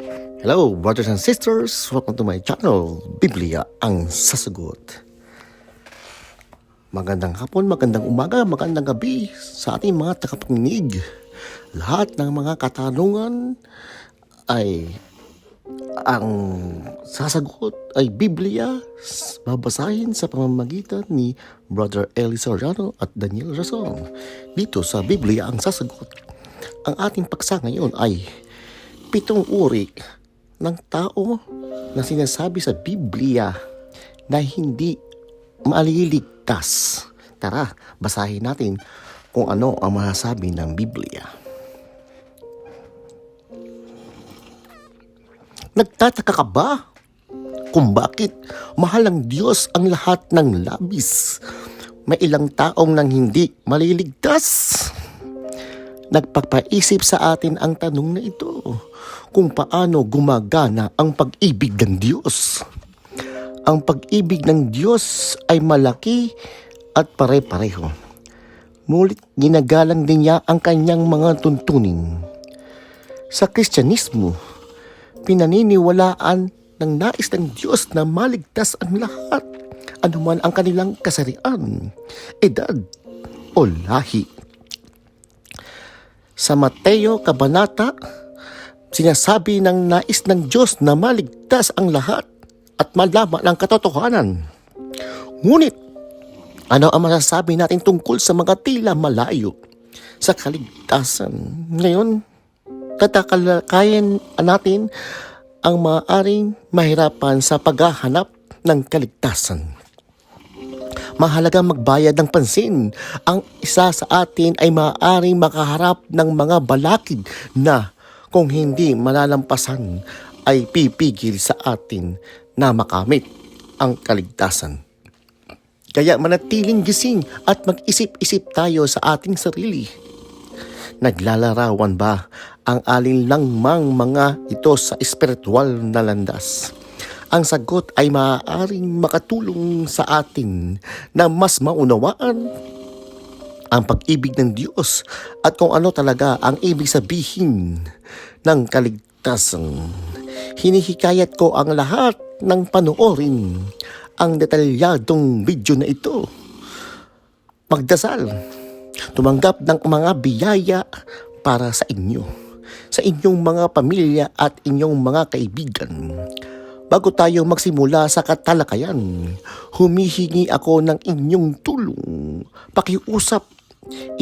Hello, brothers and sisters. Welcome to my channel, Biblia ang Sasagot. Magandang hapon, magandang umaga, magandang gabi sa ating mga tagapakinig. Lahat ng mga katanungan ay ang sasagot ay Biblia, babasahin sa pamamagitan ni Brother Eli Soriano at Daniel Rason. Dito sa Biblia ang Sasagot. Ang ating paksa ngayon ay 7 uri ng tao na sinasabi sa Biblia na hindi maliligtas. Tara, basahin natin kung ano ang masasabi ng Biblia. Nagtataka ka ba kung bakit mahal ng Diyos ang lahat ng labis? May ilang taong nang hindi maliligtas. Nagpapaisip sa atin ang tanong na ito, kung paano gumagana ang pag-ibig ng Diyos. Ang pag-ibig ng Diyos ay malaki at pare-pareho. Ngunit ginagalang din niya ang kanyang mga tuntunin. Sa Kristyanismo, pinaniniwalaan ng nais ng Diyos na maligtas ang lahat, anuman ang kanilang kasarian, edad o lahi. Sa Mateo Kabanata, sinasabi ng nais ng Diyos na maligtas ang lahat at malaman ang katotohanan. Ngunit, ano ang masasabi natin tungkol sa mga tila malayo sa kaligtasan? Ngayon, tatalakayin natin ang maaaring mahirapan sa paghahanap ng kaligtasan. Mahalaga magbayad ng pansin. Ang isa sa atin ay maaaring makaharap ng mga balakid na kung hindi malalampasan ay pipigil sa atin na makamit ang kaligtasan. Kaya manatiling gising at mag-isip-isip tayo sa ating sarili. Naglalarawan ba ang alinlangmang mga ito sa espiritual na landas? Ang sagot ay maaaring makatulong sa atin na mas maunawaan ang pag-ibig ng Diyos at kung ano talaga ang ibig sabihin ng kaligtasan. Hinihikayat ko ang lahat ng panoorin ang detalyadong video na ito. Magdasal, tumanggap ng mga biyaya para sa inyo, sa inyong mga pamilya at inyong mga kaibigan. Bago tayo magsimula sa katalakayan, humihingi ako ng inyong tulong. Pakiusap,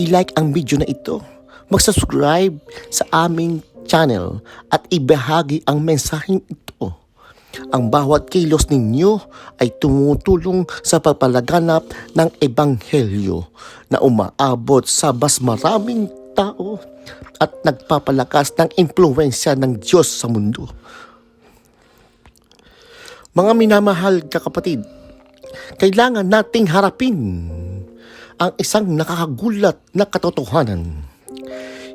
i-like ang video na ito, mag-subscribe sa aming channel at ibahagi ang mensaheng ito. Ang bawat kilos ninyo ay tumutulong sa pagpalaganap ng ebanghelyo na umaabot sa mas maraming tao at nagpapalakas ng impluwensya ng Diyos sa mundo. Mga minamahal ka kapatid, kailangan nating harapin ang isang nakakagulat na katotohanan.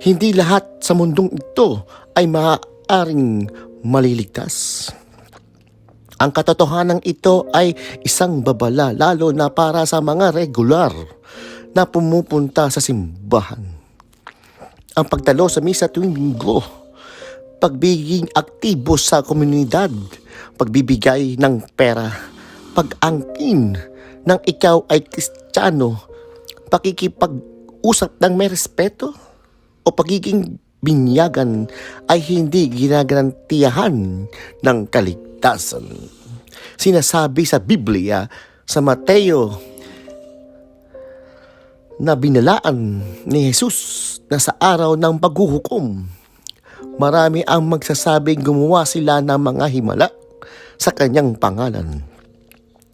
Hindi lahat sa mundong ito ay maaaring maliligtas. Ang katotohanan ito ay isang babala lalo na para sa mga regular na pumupunta sa simbahan. Ang pagdalo sa misa tuwing linggo, pagbiging aktibo sa komunidad, pagbibigay ng pera, pag-angkin ng ikaw ay Kristiyano, pakikipag-usap ng may respeto, o pagiging binyagan ay hindi ginagarantiyahan ng kaligtasan. Sinasabi sa Biblia sa Mateo na binalaan ni Jesus na sa araw ng paghuhukom, marami ang magsasabing gumawa sila ng mga himala sa kanyang pangalan.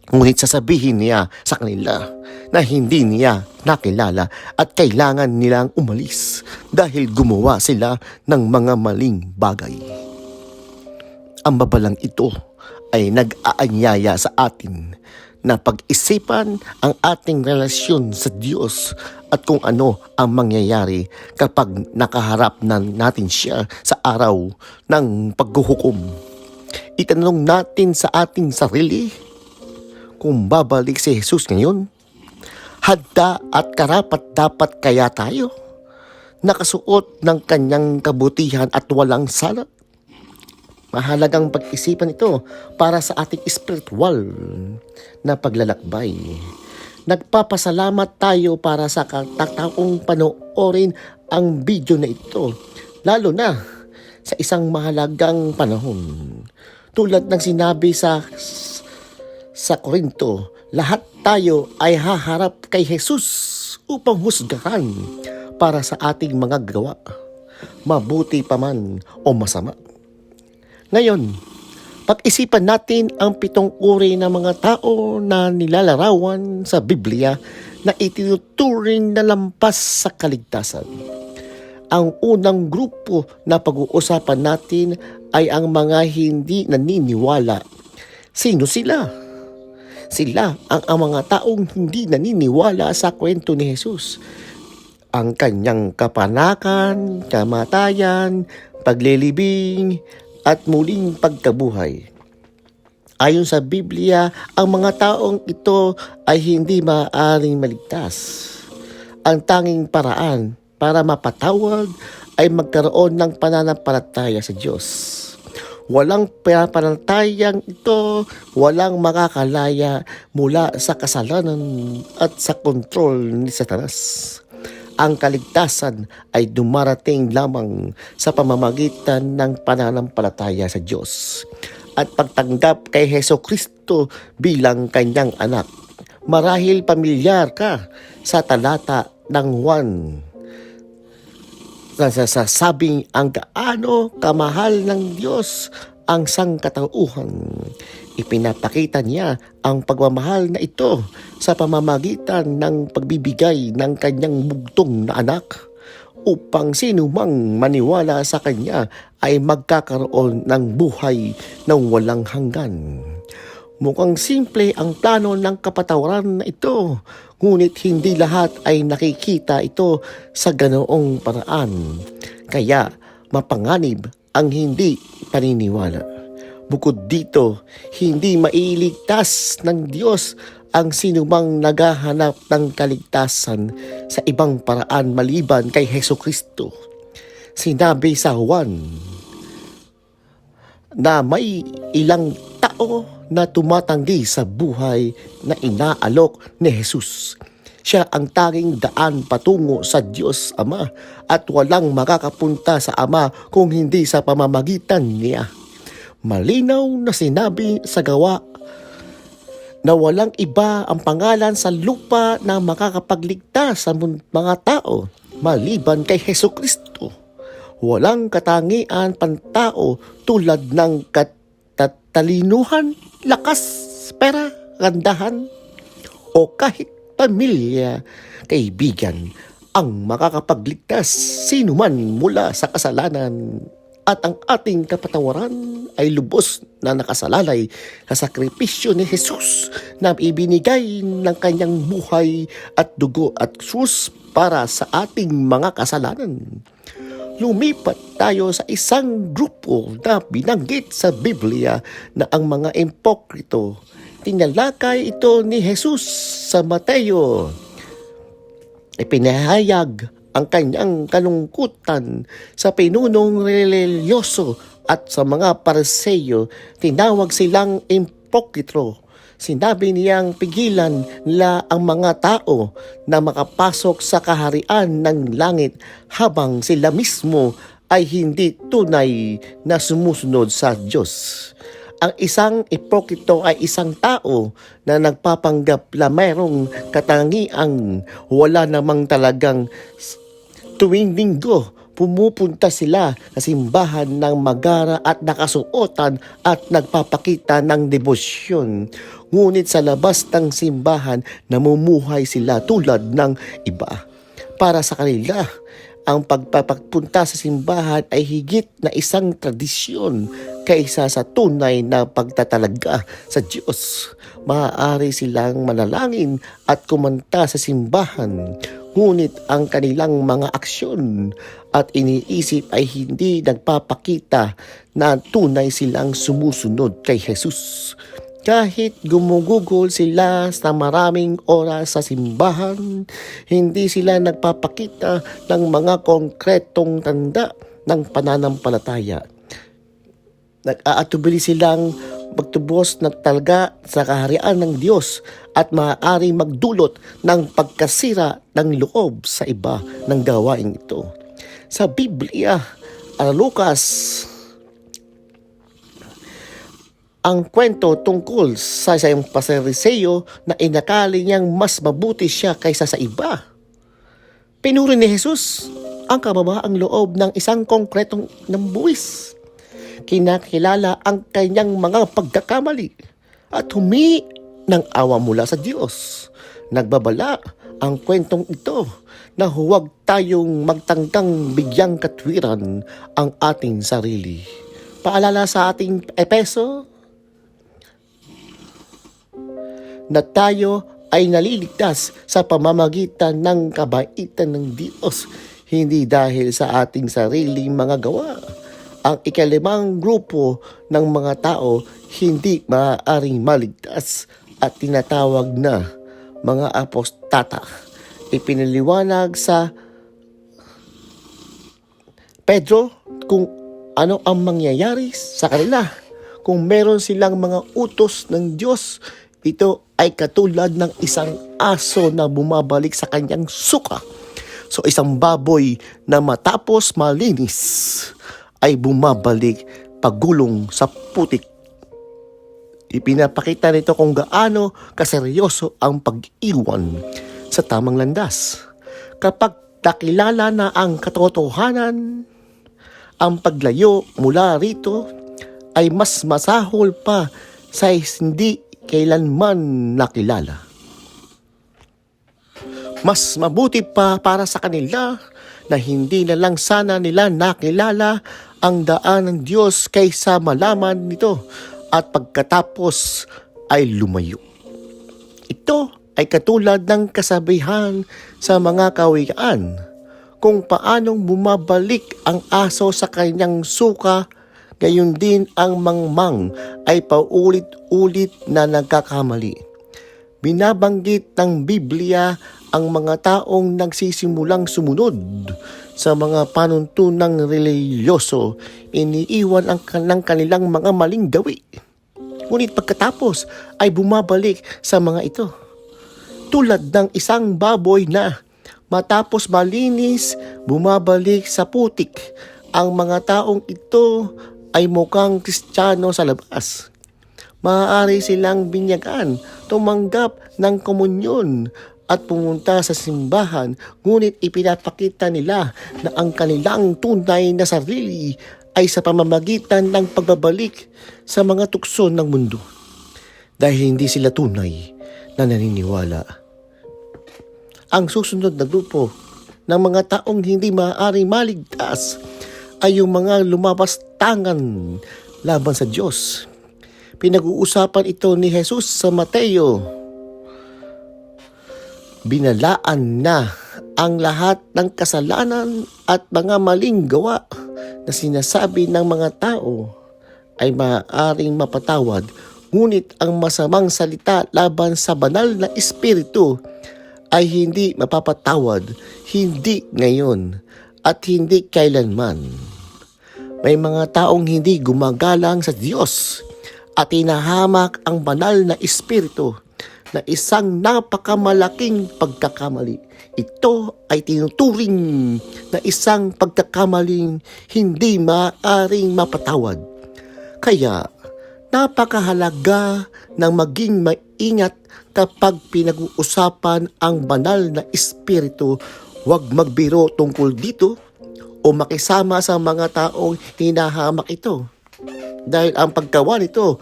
Ngunit sasabihin niya sa kanila na hindi niya nakilala at kailangan nilang umalis dahil gumawa sila ng mga maling bagay. Ang babalang ito ay nag-aanyaya sa atin na pag-isipan ang ating relasyon sa Diyos at kung ano ang mangyayari kapag nakaharap natin siya sa araw ng paghuhukom. Itanong natin sa ating sarili kung babalik si Jesus ngayon. Handa at karapat-dapat kaya tayo nakasuot ng kanyang kabutihan at walang sala? Mahalagang pag-isipan ito para sa ating spiritual na paglalakbay. Nagpapasalamat tayo para sa katataong panoorin ang video na ito, lalo na sa isang mahalagang panahon. Tulad ng sinabi sa Korinto, lahat tayo ay haharap kay Jesus upang husgahan para sa ating mga gawa, mabuti pa man o masama. Ngayon, pag-isipan natin ang 7 uri ng mga tao na nilalarawan sa Biblia na itinuturing na lampas sa kaligtasan. Ang unang grupo na pag-uusapan natin ay ang mga hindi naniniwala. Sino sila? Sila ang mga taong hindi naniniwala sa kwento ni Jesus. Ang kanyang kapanakan, kamatayan, paglilibing, at muling pagkabuhay. Ayon sa Biblia, ang mga taong ito ay hindi maaaring maligtas. Ang tanging paraan para mapatawad ay magkaroon ng pananampalataya sa Diyos. Walang pananampalatayang ito, walang makakalaya mula sa kasalanan at sa kontrol ni Satanas. Ang kaligtasan ay dumarating lamang sa pamamagitan ng pananampalataya sa Diyos at pagtanggap kay Hesukristo bilang kanyang anak. Marahil pamilyar ka sa talata ng Juan na sasabing ang gaano kamahal ng Diyos ang sangkatauhan. Ipinapakita niya ang pagmamahal na ito sa pamamagitan ng pagbibigay ng kanyang bugtong na anak upang sino mang maniwala sa kanya ay magkakaroon ng buhay ng walang hanggan. Mukhang simple ang plano ng kapatawaran na ito, ngunit hindi lahat ay nakikita ito sa ganoong paraan. Kaya mapanganib ang hindi paniniwala. Bukod dito, hindi mailigtas ng Diyos ang sinumang naghahanap ng kaligtasan sa ibang paraan maliban kay Hesukristo. Sinabi sa Juan na may ilang tao na tumatanggi sa buhay na inaalok ni Jesus. Siya ang tanging daan patungo sa Diyos Ama at walang makakapunta sa Ama kung hindi sa pamamagitan niya. Malinaw na sinabi sa gawa na walang iba ang pangalan sa lupa na makakapagligtas sa mga tao maliban kay Hesukristo. Walang katangian pantao tulad ng katalinuhan, lakas, pera, gandahan, o kahit pamilya, kaibigan ang makakapagligtas sino man mula sa kasalanan. At ang ating kapatawaran ay lubos na nakasalalay sa sakripisyo ni Jesus na ibinigay ng kanyang buhay at dugo at krus para sa ating mga kasalanan. Lumipat tayo sa isang grupo na binanggit sa Biblia na ang mga impokrito. Tinalakay ito ni Jesus sa Mateo. Ipinahayag ang kanyang kalungkutan sa pinunong relihiyoso at sa mga Pariseo. Tinawag silang impokrito. Sinabi niyang pigilan nila ang mga tao na makapasok sa kaharian ng langit habang sila mismo ay hindi tunay na sumusunod sa Diyos. Ang isang ipokrito ay isang tao na nagpapanggap na mayroong katangiang wala namang talagang. Tuwing linggo, pumupunta sila sa simbahan ng magara at nakasuotan at nagpapakita ng debosyon. Ngunit sa labas ng simbahan, namumuhay sila tulad ng iba. Para sa kanila, ang pagpapunta sa simbahan ay higit na isang tradisyon kaysa sa tunay na pagtatalaga sa Diyos. Maaari silang manalangin at kumanta sa simbahan, ngunit ang kanilang mga aksyon at iniisip ay hindi nagpapakita na tunay silang sumusunod kay Jesus. Kahit gumugugol sila sa maraming oras sa simbahan, hindi sila nagpapakita ng mga konkretong tanda ng pananampalataya. Nag-aatubili silang magtubos na talaga sa kaharian ng Diyos at maaaring magdulot ng pagkasira ng loob sa iba ng gawain ito. Sa Biblia, Lucas, ang kwento tungkol sa isang Pariseo na inakali niyang mas mabuti siya kaysa sa iba. Pinuri ni Jesus ang kababaang loob ng isang konkretong nambuwis. Kinakilala ang kanyang mga pagkakamali at humingi ng awa mula sa Diyos. Nagbabala ang kwentong ito na huwag tayong magtangkang bigyang katwiran ang ating sarili. Paalala sa ating Epeso na tayo ay naliligtas sa pamamagitan ng kabaitan ng Diyos, hindi dahil sa ating sariling mga gawa. Ang ikalimang grupo ng mga tao hindi maaaring maligtas at tinatawag na mga apostata. Ipinaliwanag sa Pedro kung ano ang mangyayari sa kanila kung meron silang mga utos ng Diyos. Ito ay katulad ng isang aso na bumabalik sa kanyang suka. So isang baboy na matapos malinis ay bumabalik pagulong sa putik. Ipinapakita nito kung gaano kaseryoso ang pag-iwan sa tamang landas. Kapag nakilala na ang katotohanan, ang paglayo mula rito ay mas masahol pa sa hindi kailanman nakilala. Mas mabuti pa para sa kanila na hindi na lang sana nila nakilala ang daan ng Diyos kaysa malaman nito at pagkatapos ay lumayo. Ito ay katulad ng kasabihan sa mga kawikaan kung paanong bumabalik ang aso sa kanyang suka, gayon din ang mangmang ay paulit-ulit na nagkakamali. Binabanggit ng Biblia ang mga taong nagsisimulang sumunod sa mga panuntunang relihiyoso, iniiwan ng kanilang mga maling gawi. Ngunit pagkatapos ay bumabalik sa mga ito. Tulad ng isang baboy na matapos malinis, bumabalik sa putik. Ang mga taong ito ay mukhang Kristiyano sa labas. Maaari silang binyagan, tumanggap ng komunyon at pumunta sa simbahan, ngunit ipinapakita nila na ang kanilang tunay na sarili ay sa pamamagitan ng pagbabalik sa mga tukso ng mundo. Dahil hindi sila tunay na naniniwala. Ang susunod na grupo ng mga taong hindi maaaring maligtas ay yung mga lumabastangan laban sa Diyos. Pinag-uusapan ito ni Jesus sa Mateo. Binalaan na ang lahat ng kasalanan at mga maling gawa na sinasabi ng mga tao ay maaaring mapatawad, ngunit ang masamang salita laban sa banal na espiritu ay hindi mapapatawad, hindi ngayon at hindi kailanman. May mga taong hindi gumagalang sa Diyos at hinahamak ang banal na espiritu na isang napakamalaking pagkakamali. Ito ay tinuturing na isang pagkakamaling hindi maaaring mapatawad. Kaya napakahalaga ng maging maingat kapag pinag-uusapan ang banal na espiritu. Huwag magbiro tungkol dito o makisama sa mga taong hinahamak ito. Dahil ang paggawa nito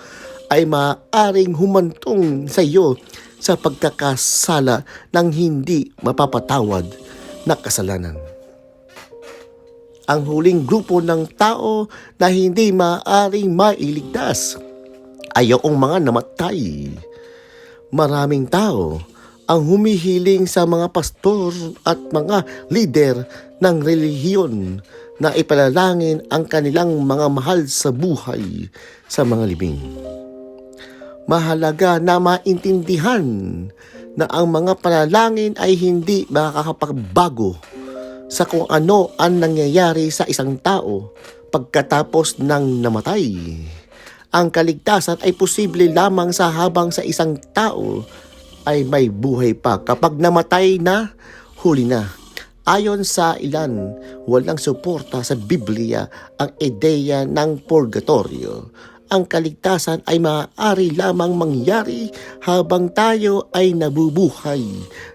ay maaaring humantong sa iyo sa pagkakasala ng hindi mapapatawad na kasalanan. Ang huling grupo ng tao na hindi maaaring mailigtas ay yung mga namatay. Maraming tao ang humihiling sa mga pastor at mga lider ng relihiyon na ipalalangin ang kanilang mga mahal sa buhay sa mga libing. Mahalaga na maintindihan na ang mga panalangin ay hindi makakapagbago sa kung ano ang nangyayari sa isang tao, pagkatapos ng namatay. Ang kaligtasan ay posible lamang sa habang sa isang tao ay may buhay pa. Kapag namatay na, huli na. Ayon sa ilan, walang suporta sa Biblia ang ideya ng purgatorio. Ang kaligtasan ay maaari lamang mangyari habang tayo ay nabubuhay,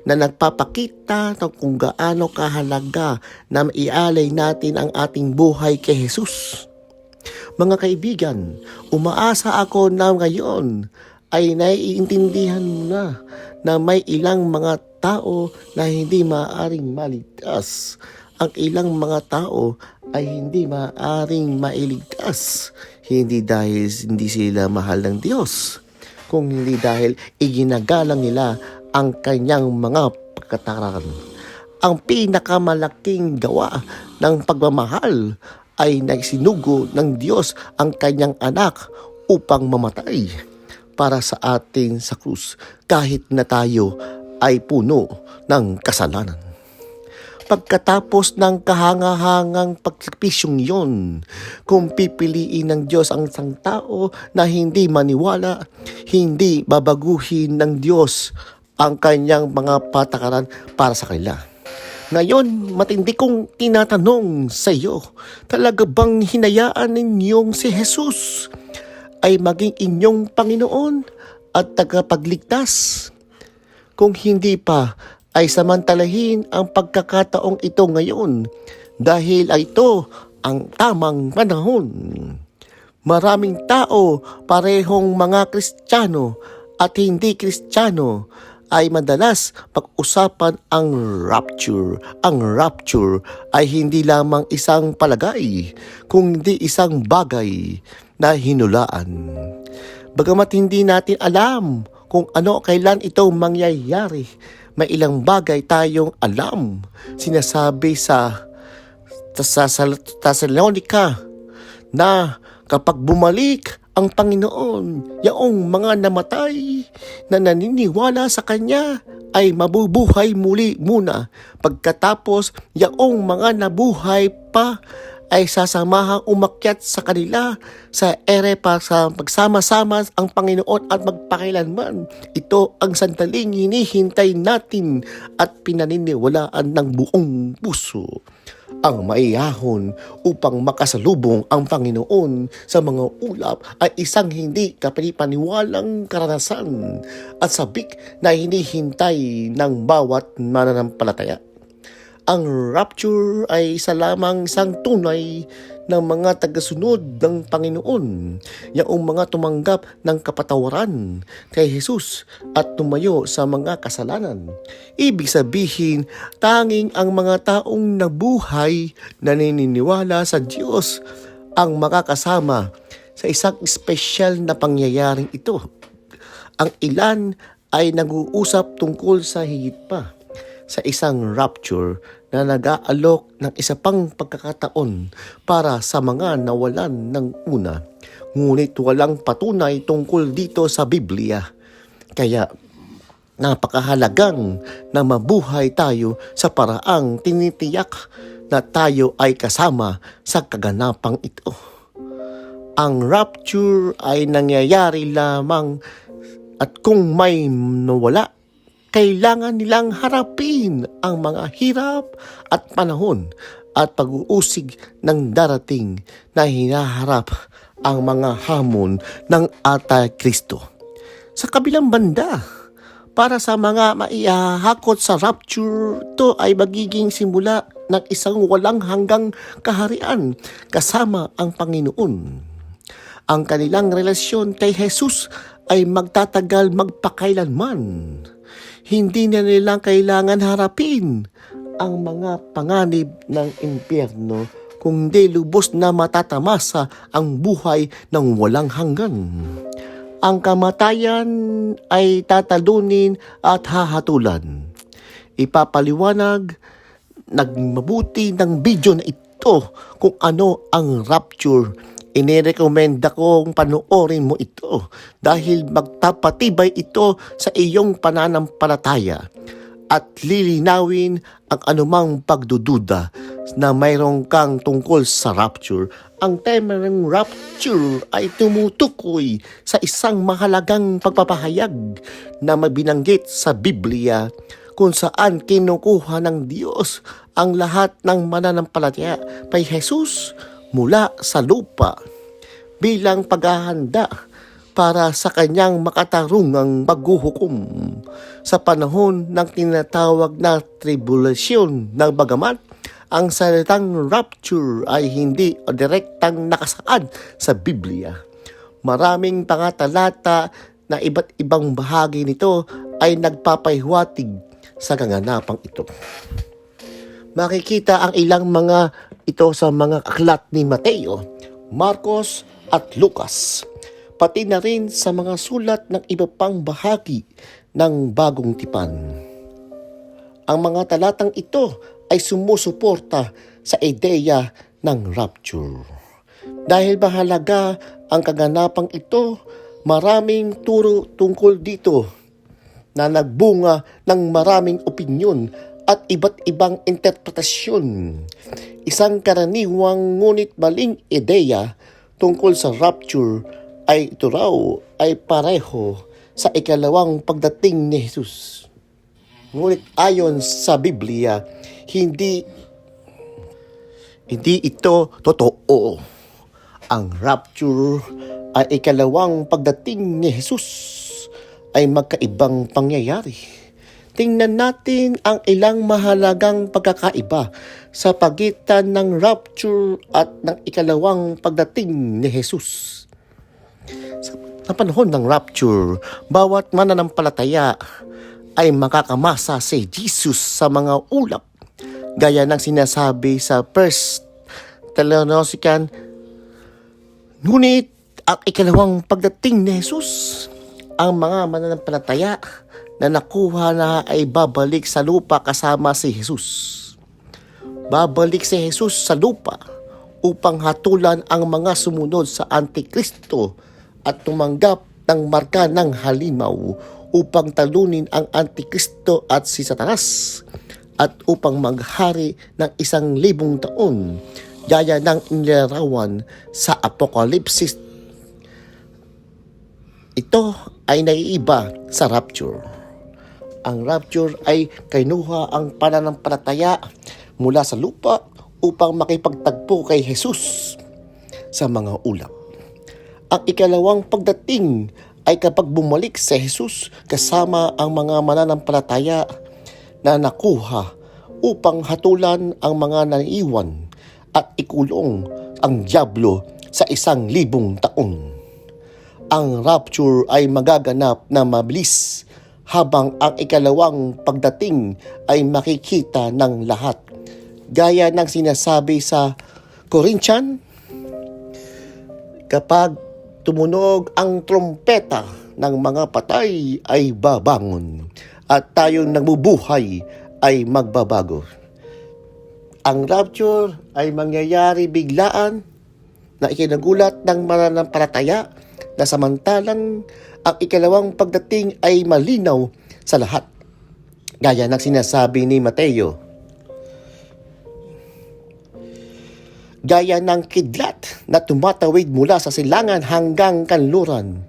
na nagpapakita ng kung gaano kahalaga na maialay natin ang ating buhay kay Jesus. Mga kaibigan, umaasa ako na ngayon ay naiintindihan mo na may ilang mga tao na hindi maaaring maligtas. Ang ilang mga tao ay hindi maaaring mailigtas. Hindi dahil hindi sila mahal ng Diyos, kung hindi dahil iginagalang nila ang kanyang mga pagkataran. Ang pinakamalaking gawa ng pagmamahal ay nagsinugo ng Diyos ang kanyang anak upang mamatay para sa atin sa krus, kahit na tayo ay puno ng kasalanan. Pagkatapos ng kahangahangang pagsakripisyong yon, kung pipiliin ng Diyos ang isang tao na hindi maniwala, hindi babaguhin ng Diyos ang kanyang mga patakaran para sa kanila. Ngayon, matindi kong tinatanong sa iyo, talaga bang hinayaan ninyong si Jesus ay maging inyong Panginoon at tagapagligtas? Kung hindi pa, ay samantalahin ang pagkakataong ito ngayon dahil ito ang tamang panahon. Maraming tao, parehong mga Kristiyano at hindi Kristiyano, ay madalas pag-usapan ang rapture. Ang rapture ay hindi lamang isang palagay, kundi isang bagay na hinulaan. Bagamat hindi natin alam kung ano kailan ito mangyayari, may ilang bagay tayong alam. Sinasabi sa Thessalonica na kapag bumalik ang Panginoon, yaong mga namatay na naniniwala sa Kanya ay mabubuhay muli muna. Pagkatapos, yaong mga nabuhay pa ay sasamahang umakyat sa kanila sa ere para sa magsama-sama ang Panginoon at magpakailanman. Ito ang sandaling hinihintay natin at pinaniniwalaan ng buong puso. Ang maiyahon upang makasalubong ang Panginoon sa mga ulap ay isang hindi kapani-paniwalang karanasan at sabik na hinihintay ng bawat mananampalataya. Ang rapture ay isa lamang isang tunay ng mga tagasunod ng Panginoon, yaong mga tumanggap ng kapatawaran kay Jesus at tumayo sa mga kasalanan. Ibig sabihin, tanging ang mga taong nabuhay na naniniwala sa Diyos ang makakasama sa isang espesyal na pangyayaring ito. Ang ilan ay nag-uusap tungkol sa higit pa sa isang rapture na nag-aalok ng isa pang pagkakataon para sa mga nawalan ng una. Ngunit walang patunay tungkol dito sa Biblia. Kaya napakahalagang na mabuhay tayo sa paraang tinitiyak na tayo ay kasama sa kaganapang ito. Ang rapture ay nangyayari lamang at kung may nawala, kailangan nilang harapin ang mga hirap at panahon at pag-uusig ng darating na hinaharap ang mga hamon ng Antikristo. Sa kabilang banda, para sa mga maihahakot sa rapture, ito ay magiging simula ng isang walang hanggang kaharian kasama ang Panginoon. Ang kanilang relasyon kay Jesus ay magtatagal magpakailanman. Hindi na nilang kailangan harapin ang mga panganib ng impyerno, kundi lubos na matatamasa ang buhay ng walang hanggan. Ang kamatayan ay tatalunin at hahatulan. Ipapaliwanag nagmabuti ng video na ito kung ano ang rapture. Inirekomenda kong panoorin mo ito dahil magtapatibay ito sa iyong pananampalataya at lilinawin ang anumang pagdududa na mayroong kang tungkol sa rapture. Ang tema ng rapture ay tumutukoy sa isang mahalagang pagpapahayag na mabinanggit sa Biblia kung saan kinukuha ng Diyos ang lahat ng mananampalataya kay Jesus mula sa lupa bilang paghahanda para sa kanyang makatarungang paghuhukom sa panahon ng tinatawag na tribulation. Ng bagamat ang salitang rapture ay hindi direktang nakasaad sa Biblia, maraming pangatalata na iba't ibang bahagi nito ay nagpapahiwatig sa kaganapang ito. Makikita ang ilang mga ito sa mga aklat ni Mateo, Marcos at Lucas, pati na rin sa mga sulat ng iba pang bahagi ng Bagong Tipan. Ang mga talatang ito ay sumusuporta sa ideya ng rapture. Dahil mahalaga ang kaganapang ito, maraming turo tungkol dito na nagbunga ng maraming opinyon at iba't ibang interpretasyon. Isang karaniwang ngunit maling ideya tungkol sa rapture ay ito raw ay pareho sa ikalawang pagdating ni Jesus. Ngunit ayon sa Biblia, hindi ito totoo. Ang rapture ay ikalawang pagdating ni Jesus ay magkaibang pangyayari. Tingnan natin ang ilang mahalagang pagkakaiba sa pagitan ng rapture at ng ikalawang pagdating ni Jesus. Sa panahon ng rapture, bawat mananampalataya ay makakamasa si Jesus sa mga ulap, gaya ng sinasabi sa 1 Thessalonians. Ngunit ang ikalawang pagdating ni Jesus, ang mga mananampalataya na nakuha na ay babalik sa lupa kasama si Jesus. Babalik si Jesus sa lupa upang hatulan ang mga sumunod sa Antikristo at tumanggap ng marka ng halimaw upang talunin ang Antikristo at si Satanas at upang maghari ng 1,000 taon gaya ng inilarawan sa Apokalipsis. Ito ay naiiba sa rapture. Ang rapture ay kinuha ang pananampalataya mula sa lupa upang makipagtagpo kay Jesus sa mga ulap. Ang ikalawang pagdating ay kapag bumalik si Jesus kasama ang mga mananampalataya na nakuha upang hatulan ang mga naiwan at ikulong ang dyablo sa 1,000 taon. Ang rapture ay magaganap na mabilis habang ang ikalawang pagdating ay makikita ng lahat. Gaya ng sinasabi sa Corinthian, kapag tumunog ang trompeta ng mga patay ay babangon at tayong nagbubuhay ay magbabago. Ang rapture ay mangyayari biglaan na ikinagulat ng mananampalataya na samantalang ang ikalawang pagdating ay malinaw sa lahat. Gaya ng sinasabi ni Mateo, gaya ng kidlat na tumatawid mula sa silangan hanggang kanluran,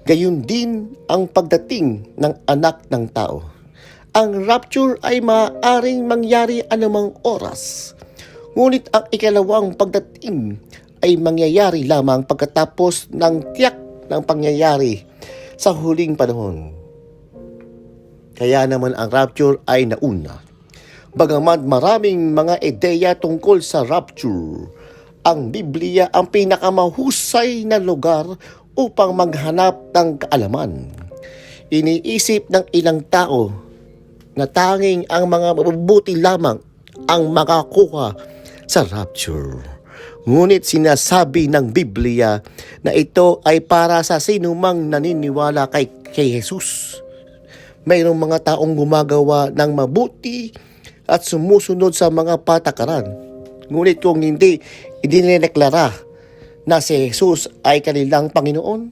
gayon din ang pagdating ng anak ng tao. Ang rapture ay maaaring mangyari anumang oras, ngunit ang ikalawang pagdating ay mangyayari lamang pagkatapos ng tiyak ng pangyayari sa huling panahon. Kaya naman ang rapture ay nauna. Bagamat maraming mga ideya tungkol sa rapture, ang Biblia ang pinakamahusay na lugar upang maghanap ng kaalaman. Iniisip ng ilang tao na tanging ang mga mabubuti lamang ang makakuha sa rapture. Ngunit sinasabi ng Biblia na ito ay para sa sinumang naniniwala kay Jesus. Mayroong mga taong gumagawa ng mabuti at sumusunod sa mga patakaran. Ngunit kung hindi idinideklara na si Jesus ay kanilang Panginoon,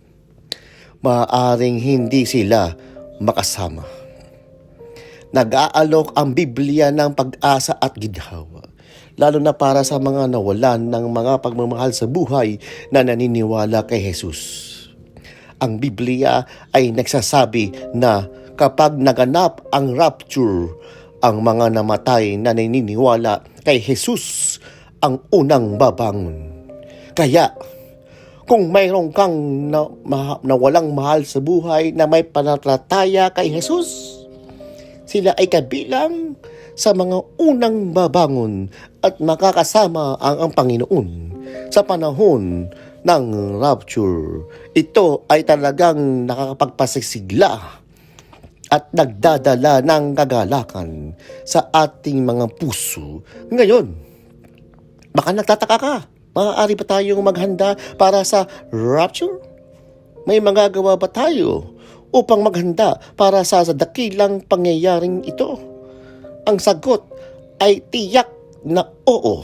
maaaring hindi sila makasama. Nag-aalok ang Biblia ng pag-asa at ginhawa, lalo na para sa mga nawalan ng mga pagmamahal sa buhay na naniniwala kay Jesus. Ang Biblia ay nagsasabi na kapag naganap ang rapture, ang mga namatay na naniniwala kay Jesus ang unang babangon. Kaya, kung mayroon kang nawalang mahal sa buhay na may pananampalataya kay Jesus, sila ay kabilang sa mga unang babangon at makakasama ang Panginoon sa panahon ng rapture. Ito ay talagang nakakapagpasigla at nagdadala ng kagalakan sa ating mga puso. Ngayon, baka nagtataka ka, maaari ba tayong maghanda para sa rapture? May magagawa ba tayo upang maghanda para sa dakilang pangyayaring ito? Ang sagot ay tiyak na oo.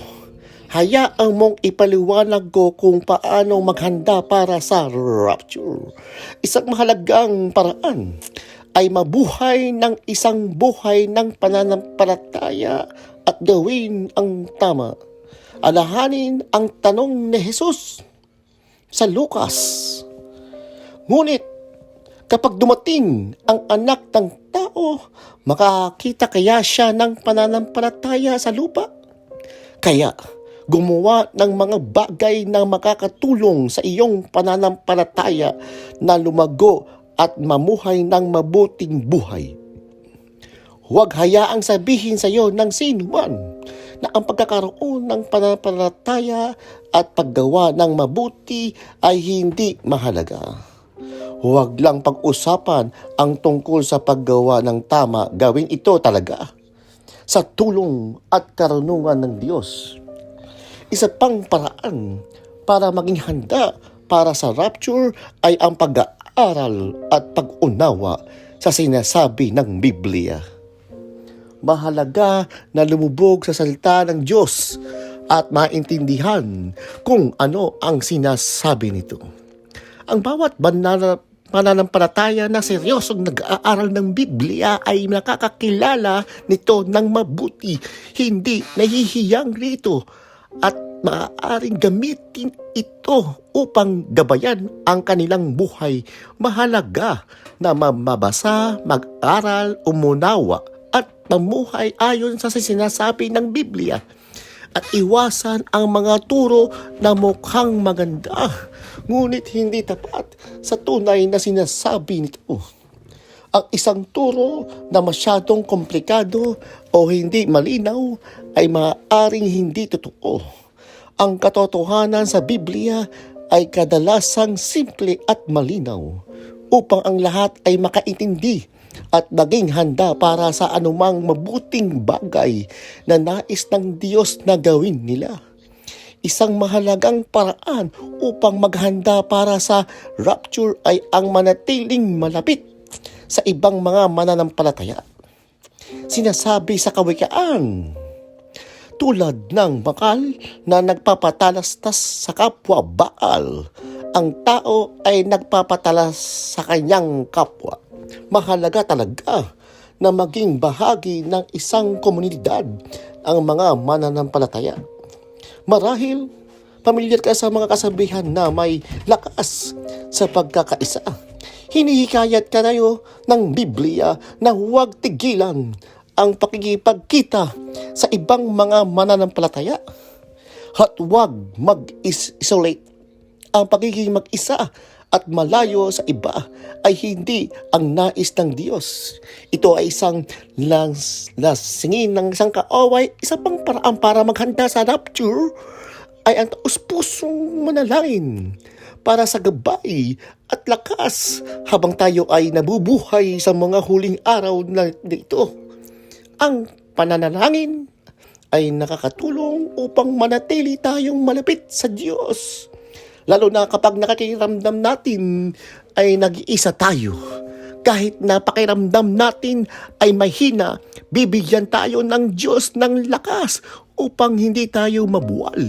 Hayaan mong ipaliwanag ko kung paano maghanda para sa rapture. Isang mahalagang paraan ay mabuhay ng isang buhay ng pananampalataya at gawin ang tama. Alahanin ang tanong ni Jesus sa Lucas. Ngunit kapag dumating ang anak ng tao, makakita kaya siya ng pananampalataya sa lupa? Kaya, gumawa ng mga bagay na makakatulong sa iyong pananampalataya na lumago at mamuhay ng mabuting buhay. Huwag hayaang sabihin sa iyo ng sinuman na ang pagkakaroon ng pananampalataya at paggawa ng mabuti ay hindi mahalaga. Huwag lang pag-usapan ang tungkol sa paggawa ng tama, gawin ito talaga sa tulong at karunungan ng Diyos. Isa pang paraan para maging handa para sa rapture ay ang pag-aaral at pag-unawa sa sinasabi ng Biblia. Mahalaga na lumubog sa salita ng Diyos at maintindihan kung ano ang sinasabi nito. Ang bawat mananampalataya na seryosong nag-aaral ng Biblia ay nakakakilala nito ng mabuti, hindi nahihiyang rito at maaaring gamitin ito upang gabayan ang kanilang buhay. Mahalaga na mabasa, mag-aral, umunawa at mamuhay ayon sa sinasabi ng Biblia at iwasan ang mga turo na mukhang maganda ngunit hindi tapat sa tunay na sinasabi nito. Ang isang turo na masyadong komplikado o hindi malinaw ay maaaring hindi totoo. Ang katotohanan sa Biblia ay kadalasang simple at malinaw upang ang lahat ay makaintindi at maging handa para sa anumang mabuting bagay na nais ng Diyos na gawin nila. Isang mahalagang paraan upang maghanda para sa rapture ay ang manatiling malapit sa ibang mga mananampalataya. Sinasabi sa Kawikaan, tulad ng bakal na nagpapatalastas sa kapwa Baal, ang tao ay nagpapatalas sa kanyang kapwa. Mahalaga talaga na maging bahagi ng isang komunidad ang mga mananampalataya. Marahil, pamilyar ka sa mga kasabihan na may lakas sa pagkakaisa. Hinihikayat ka tayo ng Biblia na huwag tigilan ang pakikipagkita sa ibang mga mananampalataya at huwag mag-isolate. Ang pagiging mag-isa at malayo sa iba ay hindi ang nais ng Diyos. Ito ay isang lasingin ng isang kaaway. Isa pang paraan para maghanda sa rapture ay ang taus-pusong manalangin para sa gabay at lakas habang tayo ay nabubuhay sa mga huling araw na ito. Ang pananalangin ay nakakatulong upang manatili tayong malapit sa Diyos. Lalo na kapag nakikiramdam natin ay nag-iisa tayo. Kahit na pakiramdam natin ay mahina, bibigyan tayo ng Diyos ng lakas upang hindi tayo mabuwal.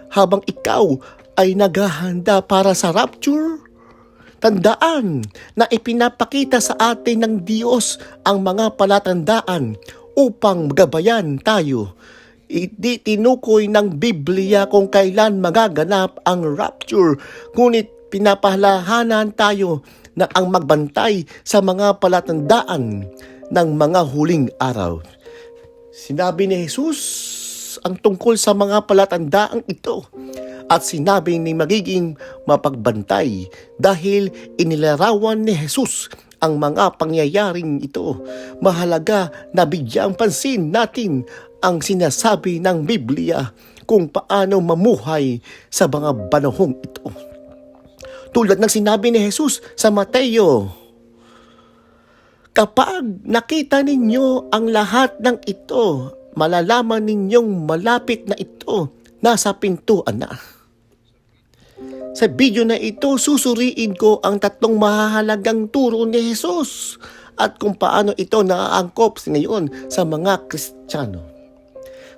Habang ikaw ay naghahanda para sa rapture, Tandaan na ipinapakita sa atin ng Diyos ang mga palatandaan upang magabayan tayo. Hindi tinukoy ng Biblia kung kailan magaganap ang rapture, ngunit pinapahalahanan tayo na ang magbantay sa mga palatandaan ng mga huling araw. Sinabi ni Jesus ang tungkol sa mga palatandaang ito at sinabi ni magiging mapagbantay dahil inilarawan ni Jesus ang mga pangyayaring ito. Mahalaga na bigyang pansin natin ang sinasabi ng Biblia kung paano mamuhay sa mga panahong ito. Tulad ng sinabi ni Jesus sa Mateo, "Kapag nakita ninyo ang lahat ng ito, malalaman ninyong malapit na ito, nasa pintuan na." Sa video na ito, susuriin ko ang 3 mahahalagang turo ni Jesus at kung paano ito naaangkop ngayon sa mga Kristiyano.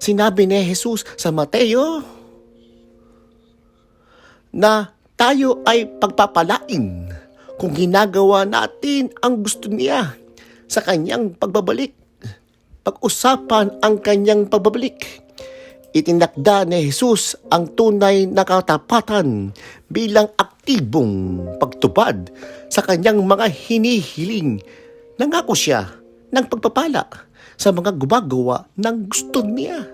Sinabi ni Jesus sa Mateo na tayo ay pagpapalain kung ginagawa natin ang gusto niya sa kanyang pagbabalik. Pag-usapan ang kanyang pagbabalik. Itinakda ni Jesus ang tunay na katapatan bilang aktibong pagtupad sa kanyang mga hinihiling. Nangako siya ng pagpapala sa mga gumagawa ng gusto niya.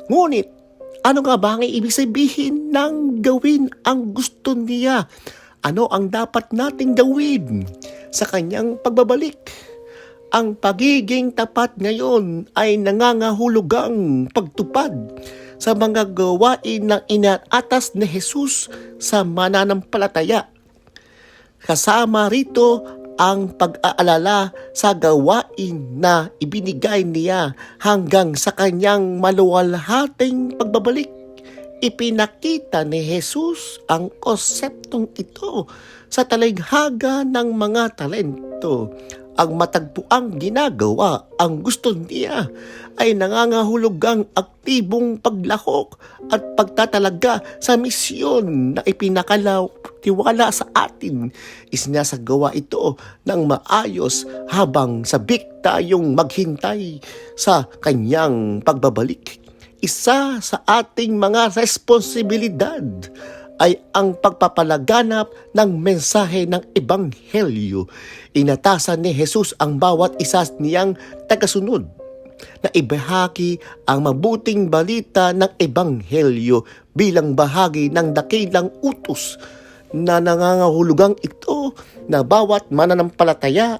Ngunit, ano nga ba ang ibig sabihin ng gawin ang gusto niya? Ano ang dapat nating gawin sa kanyang pagbabalik? Ang pagiging tapat ngayon ay nangangahulugang pagtupad sa mga gawain ng inaatas ni Jesus sa mananampalataya. Kasama rito ang pag-aalala sa gawain na ibinigay niya hanggang sa kanyang maluwalhating pagbabalik. Ipinakita ni Jesus ang konseptong ito sa talighaga ng mga talento. Ang matagpuang ginagawa ang gusto niya ay nangangahulugang aktibong paglahok at pagtatalaga sa misyon na ipinakatiwala sa atin. Isinasagawa ito ng maayos habang sabik tayong maghintay sa kanyang pagbabalik. Isa sa ating mga responsibilidad ay ang pagpapalaganap ng mensahe ng Ebanghelyo. Inatasan ni Jesus ang bawat isa niyang tagasunod na ibahagi ang mabuting balita ng Ebanghelyo bilang bahagi ng dakilang utos na nangangahulugang ito na bawat mananampalataya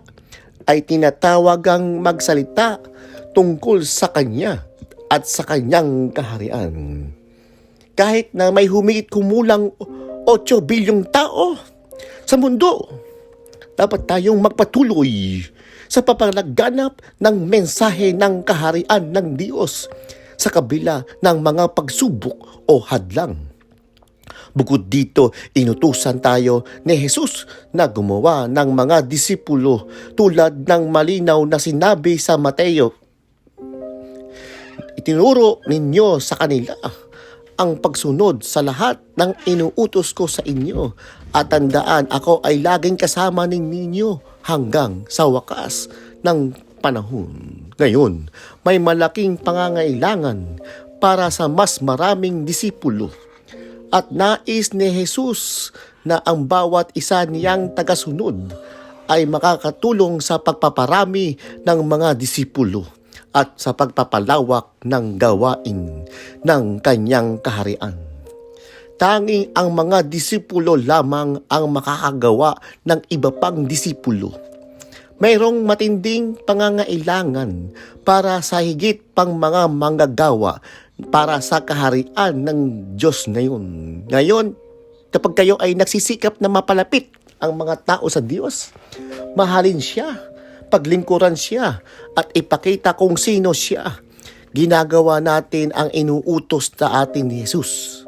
ay tinatawagang magsalita tungkol sa Kanya at sa Kanyang kaharian. Kahit na may humigit kumulang 8 bilyong tao sa mundo, dapat tayong magpatuloy sa papalaganap ng mensahe ng kaharian ng Diyos sa kabila ng mga pagsubok o hadlang. Bukod dito, inutusan tayo ni Jesus na gumawa ng mga disipulo tulad ng malinaw na sinabi sa Mateo. Itinuro ninyo sa kanila ang pagsunod sa lahat ng inuutos ko sa inyo at tandaan ako ay laging kasama ninyo hanggang sa wakas ng panahon. Ngayon, may malaking pangangailangan para sa mas maraming disipulo at nais ni Jesus na ang bawat isa niyang tagasunod ay makakatulong sa pagpaparami ng mga disipulo at sa pagpapalawak ng gawain ng kanyang kaharian. Tanging ang mga disipulo lamang ang makakagawa ng iba pang disipulo. Mayroong matinding pangangailangan para sa higit pang mga manggagawa para sa kaharian ng Diyos ngayon. Ngayon, kapag kayo ay nagsisikap na mapalapit ang mga tao sa Diyos, mahalin siya, paglingkuran siya, at ipakita kung sino siya, ginagawa natin ang inuutos sa atin ni Jesus.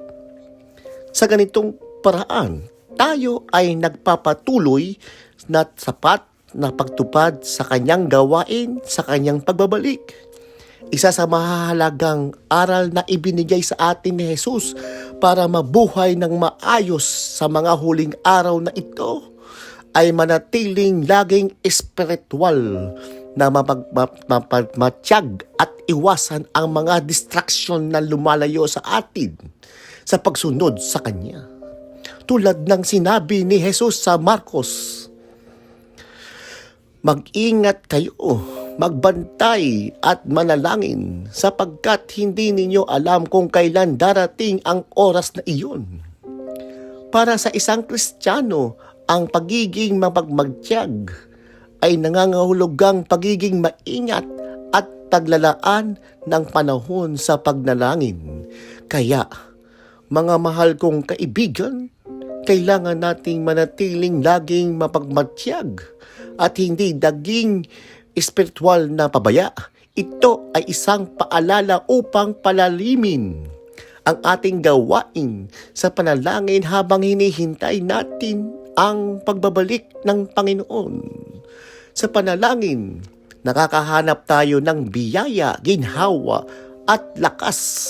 Sa ganitong paraan, tayo ay nagpapatuloy na sapat na pagtupad sa kanyang gawain sa kanyang pagbabalik. Isa sa mahalagang aral na ibinigay sa atin ni Jesus para mabuhay ng maayos sa mga huling araw na ito ay manatiling laging espiritual na matiyag at iwasan ang mga distraction na lumalayo sa atin sa pagsunod sa Kanya. Tulad ng sinabi ni Jesus sa Marcos, mag-ingat kayo, magbantay at manalangin sapagkat hindi ninyo alam kung kailan darating ang oras na iyon. Para sa isang Kristiyano, ang pagiging mapagmagtiyag ay nangangahulugang pagiging maingat at taglalaan ng panahon sa pagnalangin. Kaya, mga mahal kong kaibigan, kailangan nating manatiling laging mapagmatiyag at hindi daging espiritual na pabaya. Ito ay isang paalala upang palalimin ang ating gawain sa panalangin habang hinihintay natin ang pagbabalik ng Panginoon. Sa panalangin, nakakahanap tayo ng biyaya, ginhawa at lakas,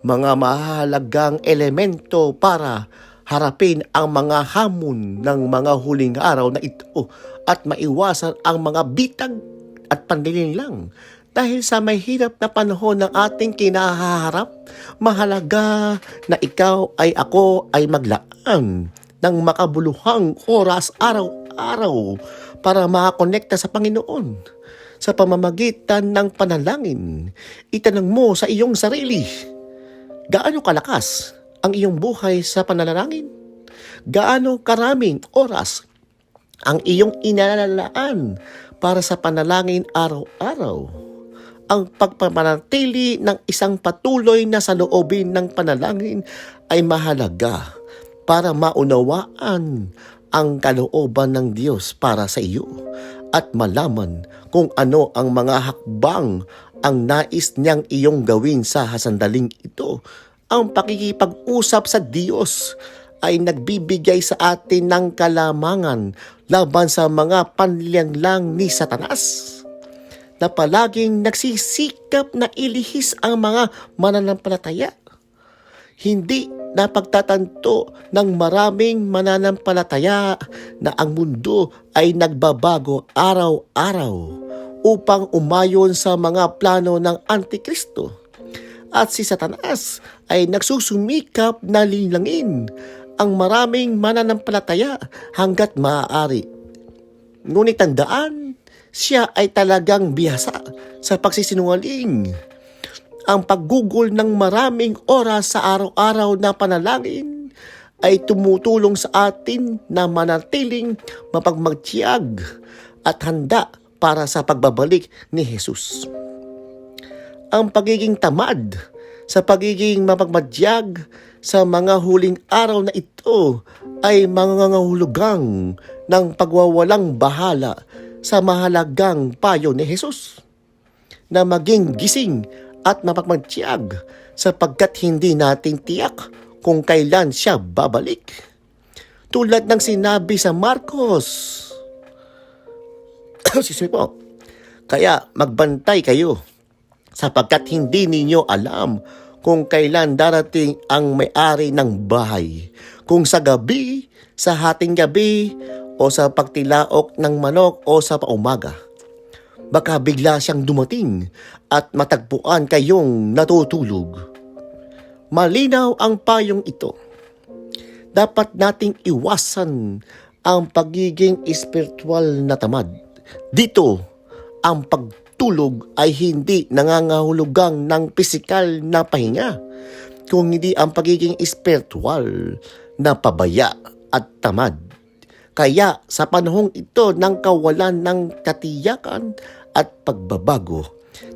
mga mahalagang elemento para harapin ang mga hamon ng mga huling araw na ito at maiwasan ang mga bitag at panlilinlang. Dahil sa mahirap na panahon ng ating kinahaharap, mahalaga na ikaw ay ako ay maglaan ng makabuluhang oras araw-araw para makakonekta sa Panginoon. Sa pamamagitan ng panalangin, itanong mo sa iyong sarili, gaano kalakas ang iyong buhay sa panalangin? Gaano karaming oras ang iyong inalalaan para sa panalangin araw-araw? Ang pagpapanatili ng isang patuloy na saloobin ng panalangin ay mahalaga para maunawaan ang kalooban ng Diyos para sa iyo at malaman kung ano ang mga hakbang ang nais niyang iyong gawin sa sandaling ito. Ang pakikipag-usap sa Diyos ay nagbibigay sa atin ng kalamangan laban sa mga panlianglang ni Satanas na palaging nagsisikap na ilihis ang mga mananampalataya. Hindi napagtatanto ng maraming mananampalataya na ang mundo ay nagbabago araw-araw upang umayon sa mga plano ng Antikristo. At si Satanas ay nagsusumikap na linlangin ang maraming mananampalataya hanggat maaari. Ngunit tandaan, siya ay talagang bihasa sa pagsisinungaling. Ang paggugol ng maraming oras sa araw-araw na panalangin ay tumutulong sa atin na manatiling mapagmagtiyag at handa para sa pagbabalik ni Jesus. Ang pagiging tamad sa pagiging mapagmadyag sa mga huling araw na ito ay mangangahulugang ng pagwawalang bahala sa mahalagang payo ni Jesus na maging gising at mapagmadyag sapagkat hindi natin tiyak kung kailan siya babalik. Tulad ng sinabi sa Marcos, kaya magbantay kayo sapagkat hindi ninyo alam kung kailan darating ang may-ari ng bahay, kung sa gabi, sa hating gabi, o sa pagtilaok ng manok o sa paumaga. Baka bigla siyang dumating at matagpuan kayong natutulog. Malinaw ang payong ito. Dapat nating iwasan ang pagiging espiritual na tamad. Dito, ang pagtulog ay hindi nangangahulugang ng pisikal na pahinga, kung hindi ang pagiging espiritual na pabaya at tamad. Kaya sa panahong ito ng kawalan ng katiyakan at pagbabago,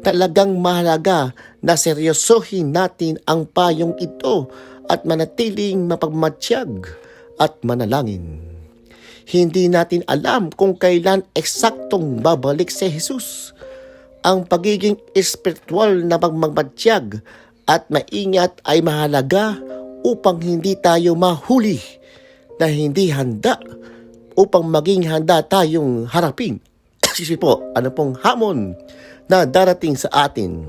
talagang mahalaga na seryosohin natin ang payong ito at manatiling mapagmatsyag at manalangin. Hindi natin alam kung kailan eksaktong babalik si Jesus. Ang pagiging espiritual na pagmagmatsyag at maingat ay mahalaga upang hindi tayo mahuli na hindi handa, upang maging handa tayong harapin ano pong hamon na darating sa atin.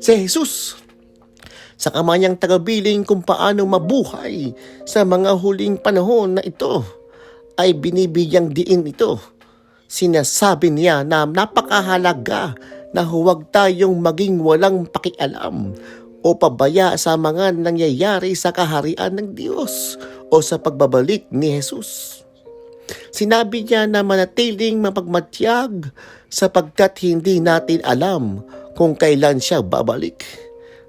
Si Jesus, sa kamanyang tagabiling kung paano mabuhay sa mga huling panahon na ito, ay binibigyang diin ito. Sinasabi niya na napakahalaga na huwag tayong maging walang pakialam o pabaya sa mga nangyayari sa kaharian ng Diyos o sa pagbabalik ni Jesus. Sinabi niya na manatiling mapagmatyag sapagkat hindi natin alam kung kailan siya babalik.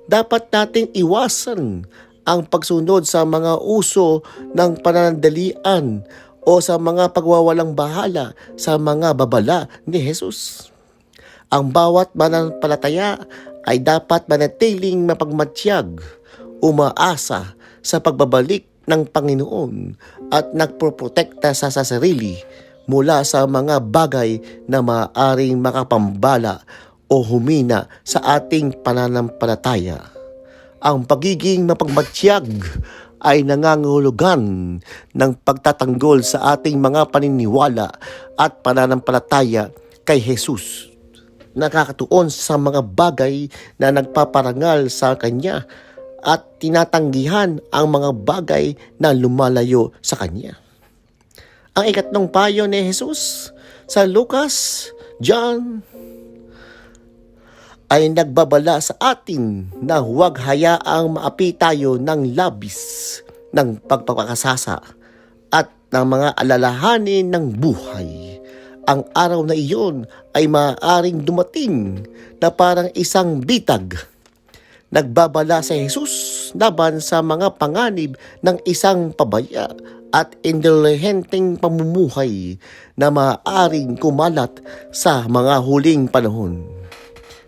Dapat nating iwasan ang pagsunod sa mga uso ng pananandalian o sa mga pagwawalang bahala sa mga babala ni Jesus. Ang bawat mananampalataya ay dapat manatiling mapagmatyag, umaasa sa pagbabalik ng Panginoon at nagproprotekta sa sarili mula sa mga bagay na maaaring makapambala o humina sa ating pananampalataya. Ang pagiging mapagmatyag ay nangangahulugan ng pagtatanggol sa ating mga paniniwala at pananampalataya kay Jesus. Nakakatuon sa mga bagay na nagpaparangal sa Kanya at tinatanggihan ang mga bagay na lumalayo sa Kanya. Ang ikatlong payo ni Jesus sa Lucas, John, ay nagbabala sa atin na huwag hayaang maapi tayo ng labis ng pagpapakasasa at ng mga alalahanin ng buhay. Ang araw na iyon ay maaaring dumating na parang isang bitag. Nagbabala sa Jesus laban sa mga panganib ng isang pabaya at indulhenteng pamumuhay na maaaring kumalat sa mga huling panahon.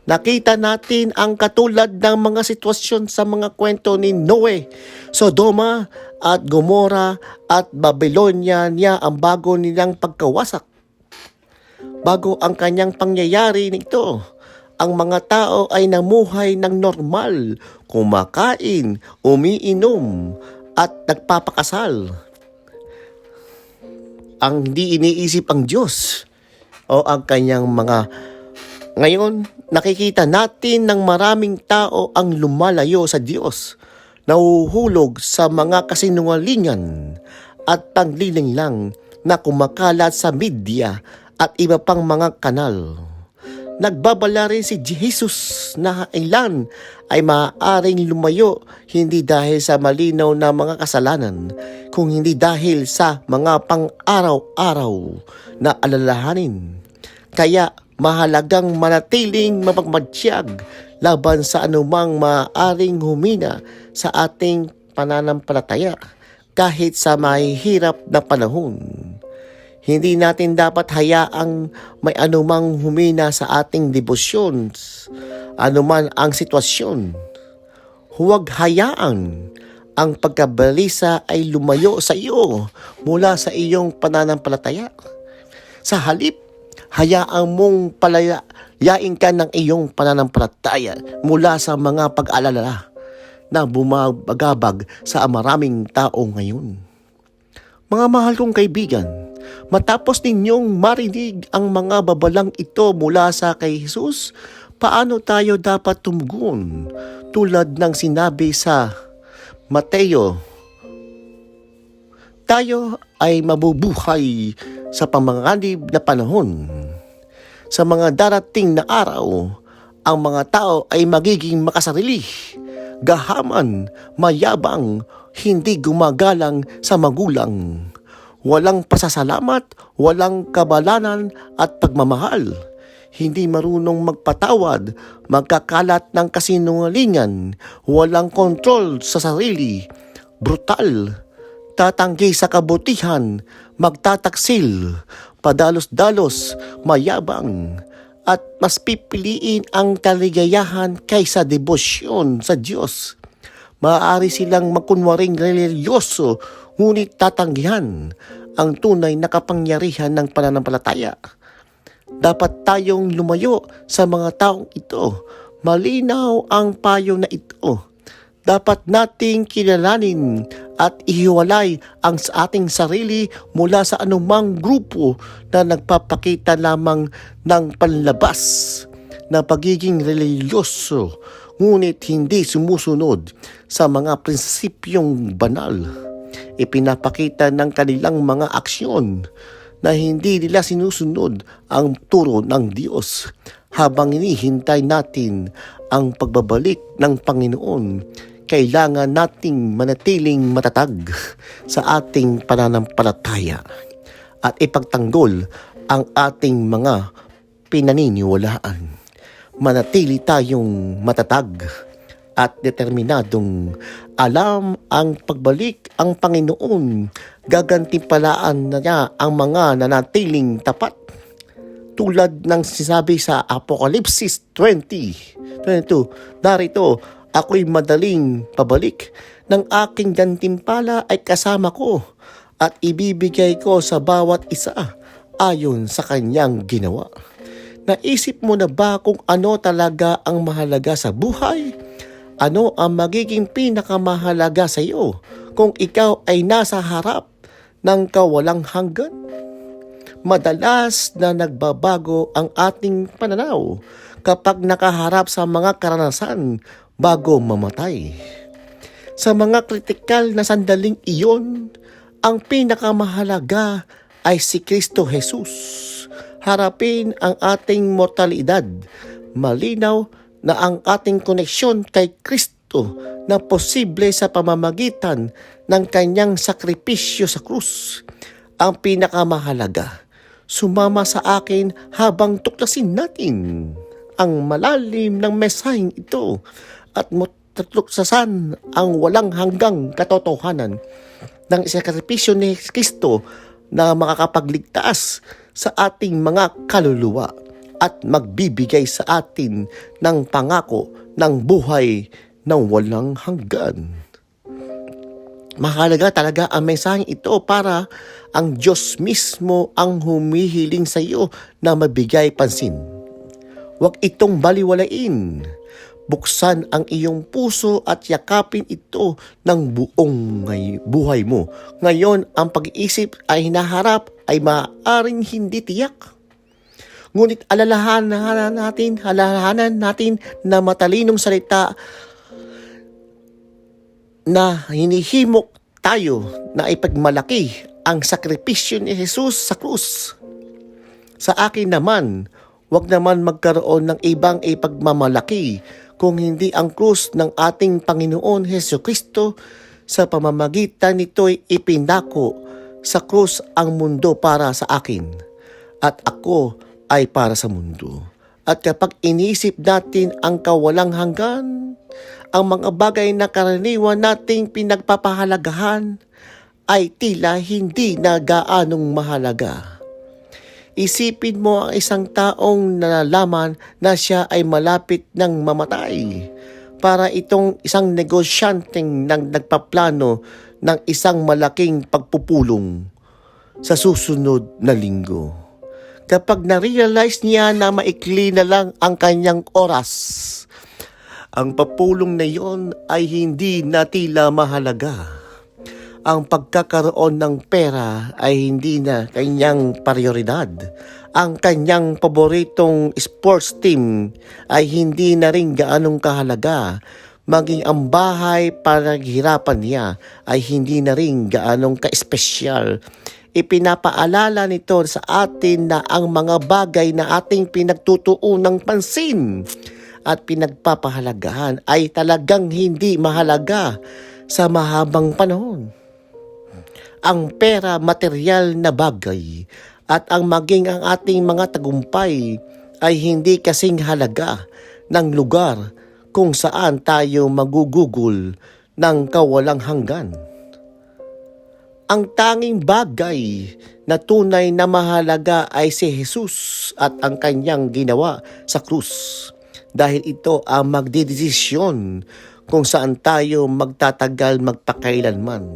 Nakita natin ang katulad ng mga sitwasyon sa mga kwento ni Noe, Sodoma at Gomora at Babylonia niya ang bago nilang pagkawasak. Bago ang kanyang pangyayari nito, ang mga tao ay namuhay ng normal, kumakain, umiinom at nagpapakasal. Ang hindi iniisip ang Diyos o ang kanyang mga. Ngayon, nakikita natin ng maraming tao ang lumalayo sa Diyos, nahuhulog sa mga kasinungalingan at panglilinglang na kumakalat sa media at iba pang mga kanal. Nagbabala rin si Jesus na ilan ay maaaring lumayo hindi dahil sa malinaw na mga kasalanan, kung hindi dahil sa mga pang-araw-araw na alalahanin. Kaya mahalagang manatiling mapagmatyag laban sa anumang maaaring humina sa ating pananampalataya kahit sa mahihirap na panahon. Hindi natin dapat hayaang may anumang humina sa ating debosyon, anuman ang sitwasyon. Huwag hayaan ang pagkabalisa ay lumayo sa iyo mula sa iyong pananampalataya. Sa halip, hayaan mong palayain ka ng iyong pananampalataya mula sa mga pag-alala na bumabagabag sa maraming tao ngayon. Mga mahal kong kaibigan, matapos ninyong marinig ang mga babalang ito mula sa kay Jesus, paano tayo dapat tumugon? Tulad ng sinabi sa Mateo, tayo ay mabubuhay sa pamanganib na panahon. Sa mga darating na araw, ang mga tao ay magiging makasarili, gahaman, mayabang, hindi gumagalang sa magulang, walang pasasalamat, walang kabalanan at pagmamahal, hindi marunong magpatawad, magkakalat ng kasinungalingan, walang kontrol sa sarili, brutal, tatanggi sa kabutihan, magtataksil, padalos-dalos, mayabang, at mas pipiliin ang kaligayahan kaysa debosyon sa Diyos. Maaari silang magkunwaring religyoso, ngunit tatanggihan ang tunay na kapangyarihan ng pananampalataya. Dapat tayong lumayo sa mga taong ito. Malinaw ang payo na ito. Dapat nating kilalanin at ihiwalay ang ating sarili mula sa anumang grupo na nagpapakita lamang ng panlabas na pagiging religyoso, ngunit hindi sumusunod sa mga prinsipyong banal. ipinapakita ng kanilang mga aksyon na hindi nila sinusunod ang turo ng Diyos. Habang hinihintay natin ang pagbabalik ng Panginoon, kailangan nating manatiling matatag sa ating pananampalataya at ipagtanggol ang ating mga pinaniniwalaan. Manatili tayong matatag at determinadong alam ang pagbalik ang Panginoon, gagantimpalaan na niya ang mga nanatiling tapat. Tulad ng sinabi sa Apokalipsis 20:22, narito, ako'y madaling pabalik, ng aking gantimpala ay kasama ko at ibibigay ko sa bawat isa ayon sa kanyang ginawa. Naisip mo na ba kung ano talaga ang mahalaga sa buhay? Ano ang magiging pinakamahalaga sa iyo kung ikaw ay nasa harap ng kawalang hanggan? Madalas na nagbabago ang ating pananaw kapag nakaharap sa mga karanasan bago mamatay. Sa mga kritikal na sandaling iyon, ang pinakamahalaga ay si Kristo Jesus. Harapin ang ating mortalidad. Malinaw na ang ating koneksyon kay Kristo na posible sa pamamagitan ng kanyang sakripisyo sa krus. Ang pinakamahalaga, sumama sa akin habang tuklasin natin ang malalim ng mensaheng ito at tuklasan ang walang hanggang katotohanan ng sakripisyo ni Kristo na makakapagligtas sa ating mga kaluluwa at magbibigay sa atin ng pangako ng buhay na walang hanggan. Mahalaga talaga ang mensaheng ito para ang Diyos mismo ang humihiling sa iyo na mabigay pansin. Huwag itong baliwalain. Buksan ang iyong puso at yakapin ito ng buong buhay mo. Ngayon, ang pag-iisip ay hinaharap ay maaaring hindi tiyak. Ngunit alalahanan natin na matalinong salita na hinihimok tayo na ipagmalaki ang sakripisyo ni Jesus sa krus. Sa akin naman, wag naman magkaroon ng ibang ipagmamalaki kung hindi ang krus ng ating Panginoon Jesucristo. Sa pamamagitan nito'y ipinako sa krus ang mundo para sa akin at ako ay para sa mundo. At kapag inisip natin ang kawalang hanggan, ang mga bagay na karaniwan nating pinagpapahalagahan ay tila hindi na gaanong mahalaga. Isipin mo ang isang taong nalalaman na siya ay malapit ng mamatay para itong isang negosyanteng nagpaplano ng isang malaking pagpupulong sa susunod na linggo. Kapag na-realize niya na maikli na lang ang kanyang oras, ang papulong na iyon ay hindi na tila mahalaga. Ang pagkakaroon ng pera ay hindi na kanyang prioridad. Ang kanyang paboritong sports team ay hindi na rin gaanong kahalaga. Maging ang bahay para naghirapan niya ay hindi na rin gaanong ka-espesyal. Ipinapaalala nito sa atin na ang mga bagay na ating pinagtutuunang pansin at pinagpapahalagahan ay talagang hindi mahalaga sa mahabang panahon. Ang pera, material na bagay at ang maging ang ating mga tagumpay ay hindi kasing halaga ng lugar kung saan tayo magugugol ng kawalang hanggan. Ang tanging bagay na tunay na mahalaga ay si Jesus at ang kanyang ginawa sa krus. Dahil ito ang magdedesisyon kung saan tayo magtatagal magpakailanman.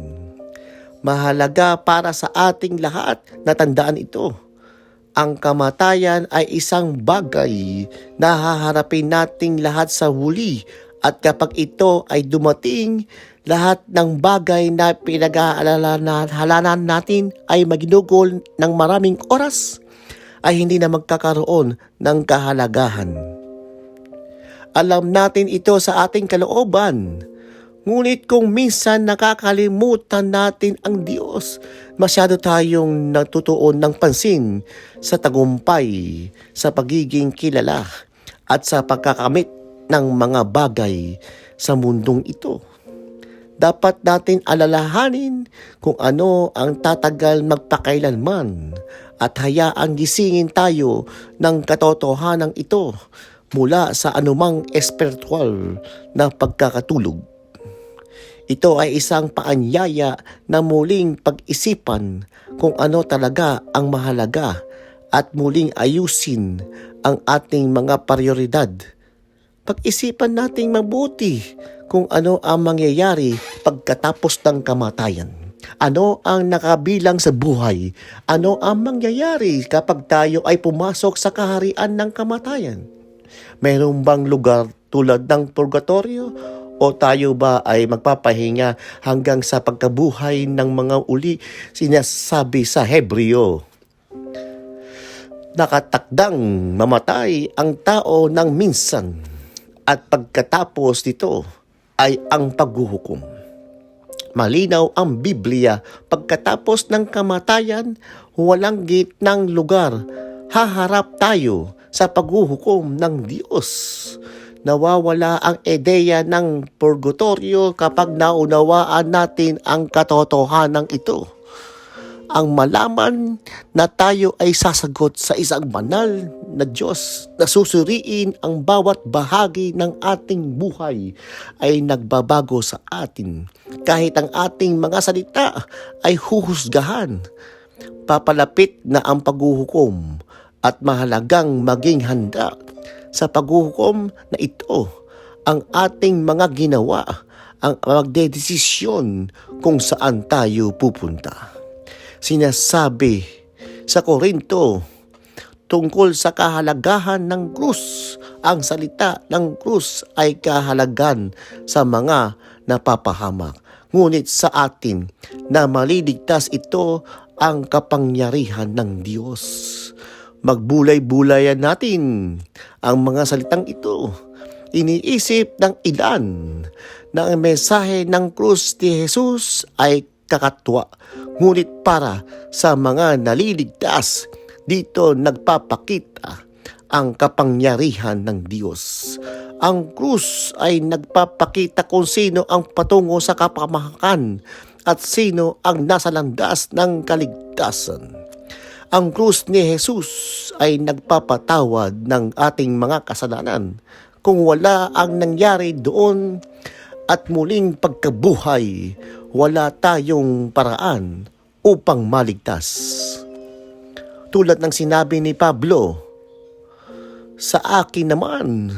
Mahalaga para sa ating lahat na tandaan ito. Ang kamatayan ay isang bagay na haharapin nating lahat sa huli at kapag ito ay dumating, lahat ng bagay na pinag-aalalan natin ay maginugol ng maraming oras ay hindi na magkakaroon ng kahalagahan. Alam natin ito sa ating kalooban. Ngunit kung minsan nakakalimutan natin ang Diyos, masyado tayong natutuon ng pansin sa tagumpay, sa pagiging kilala, at sa pagkakamit ng mga bagay sa mundong ito. Dapat natin alalahanin kung ano ang tatagal magpakailanman at hayaang gisingin tayo ng katotohanan ito mula sa anumang espiritual na pagkakatulog. Ito ay isang paanyaya na muling pag-isipan kung ano talaga ang mahalaga at muling ayusin ang ating mga prioridad. Pag-isipan nating mabuti kung ano ang mangyayari pagkatapos ng kamatayan. Ano ang nakabilang sa buhay? Ano ang mangyayari kapag tayo ay pumasok sa kaharian ng kamatayan? Mayroon bang lugar tulad ng purgatorio? O tayo ba ay magpapahinga hanggang sa pagkabuhay ng mga uli sinasabi sa Hebreo? Nakatakdang mamatay ang tao ng minsan at pagkatapos nito ay ang paghuhukom. Malinaw ang Biblia, pagkatapos ng kamatayan, walang gitnang lugar. Haharap tayo sa paghuhukom ng Diyos. Nawawala ang ideya ng purgatorio kapag naunawaan natin ang katotohanan ito. Ang malaman na tayo ay sasagot sa isang banal na Diyos na susuriin ang bawat bahagi ng ating buhay ay nagbabago sa atin. Kahit ang ating mga salita ay huhusgahan, papalapit na ang paghuhukom at mahalagang maging handa sa paghuhukom na ito ang ating mga ginawa, ang magdedesisyon kung saan tayo pupunta. Sinasabi sa Korinto tungkol sa kahalagahan ng krus. Ang salita ng krus ay kahalagan sa mga napapahamak. Ngunit sa atin na maliligtas ito ang kapangyarihan ng Diyos. Magbulay-bulayan natin ang mga salitang ito. Iniisip ng ilan na ang mensahe ng krus ni Jesus ay kakatwa. Ngunit para sa mga naliligtas, dito nagpapakita ang kapangyarihan ng Diyos. Ang krus ay nagpapakita kung sino ang patungo sa kapamahakan at sino ang nasa landas ng kaligtasan. Ang krus ni Jesus ay nagpapatawad ng ating mga kasalanan. Kung wala ang nangyari doon at muling pagkabuhay, wala tayong paraan upang maligtas. Tulad ng sinabi ni Pablo, sa akin naman,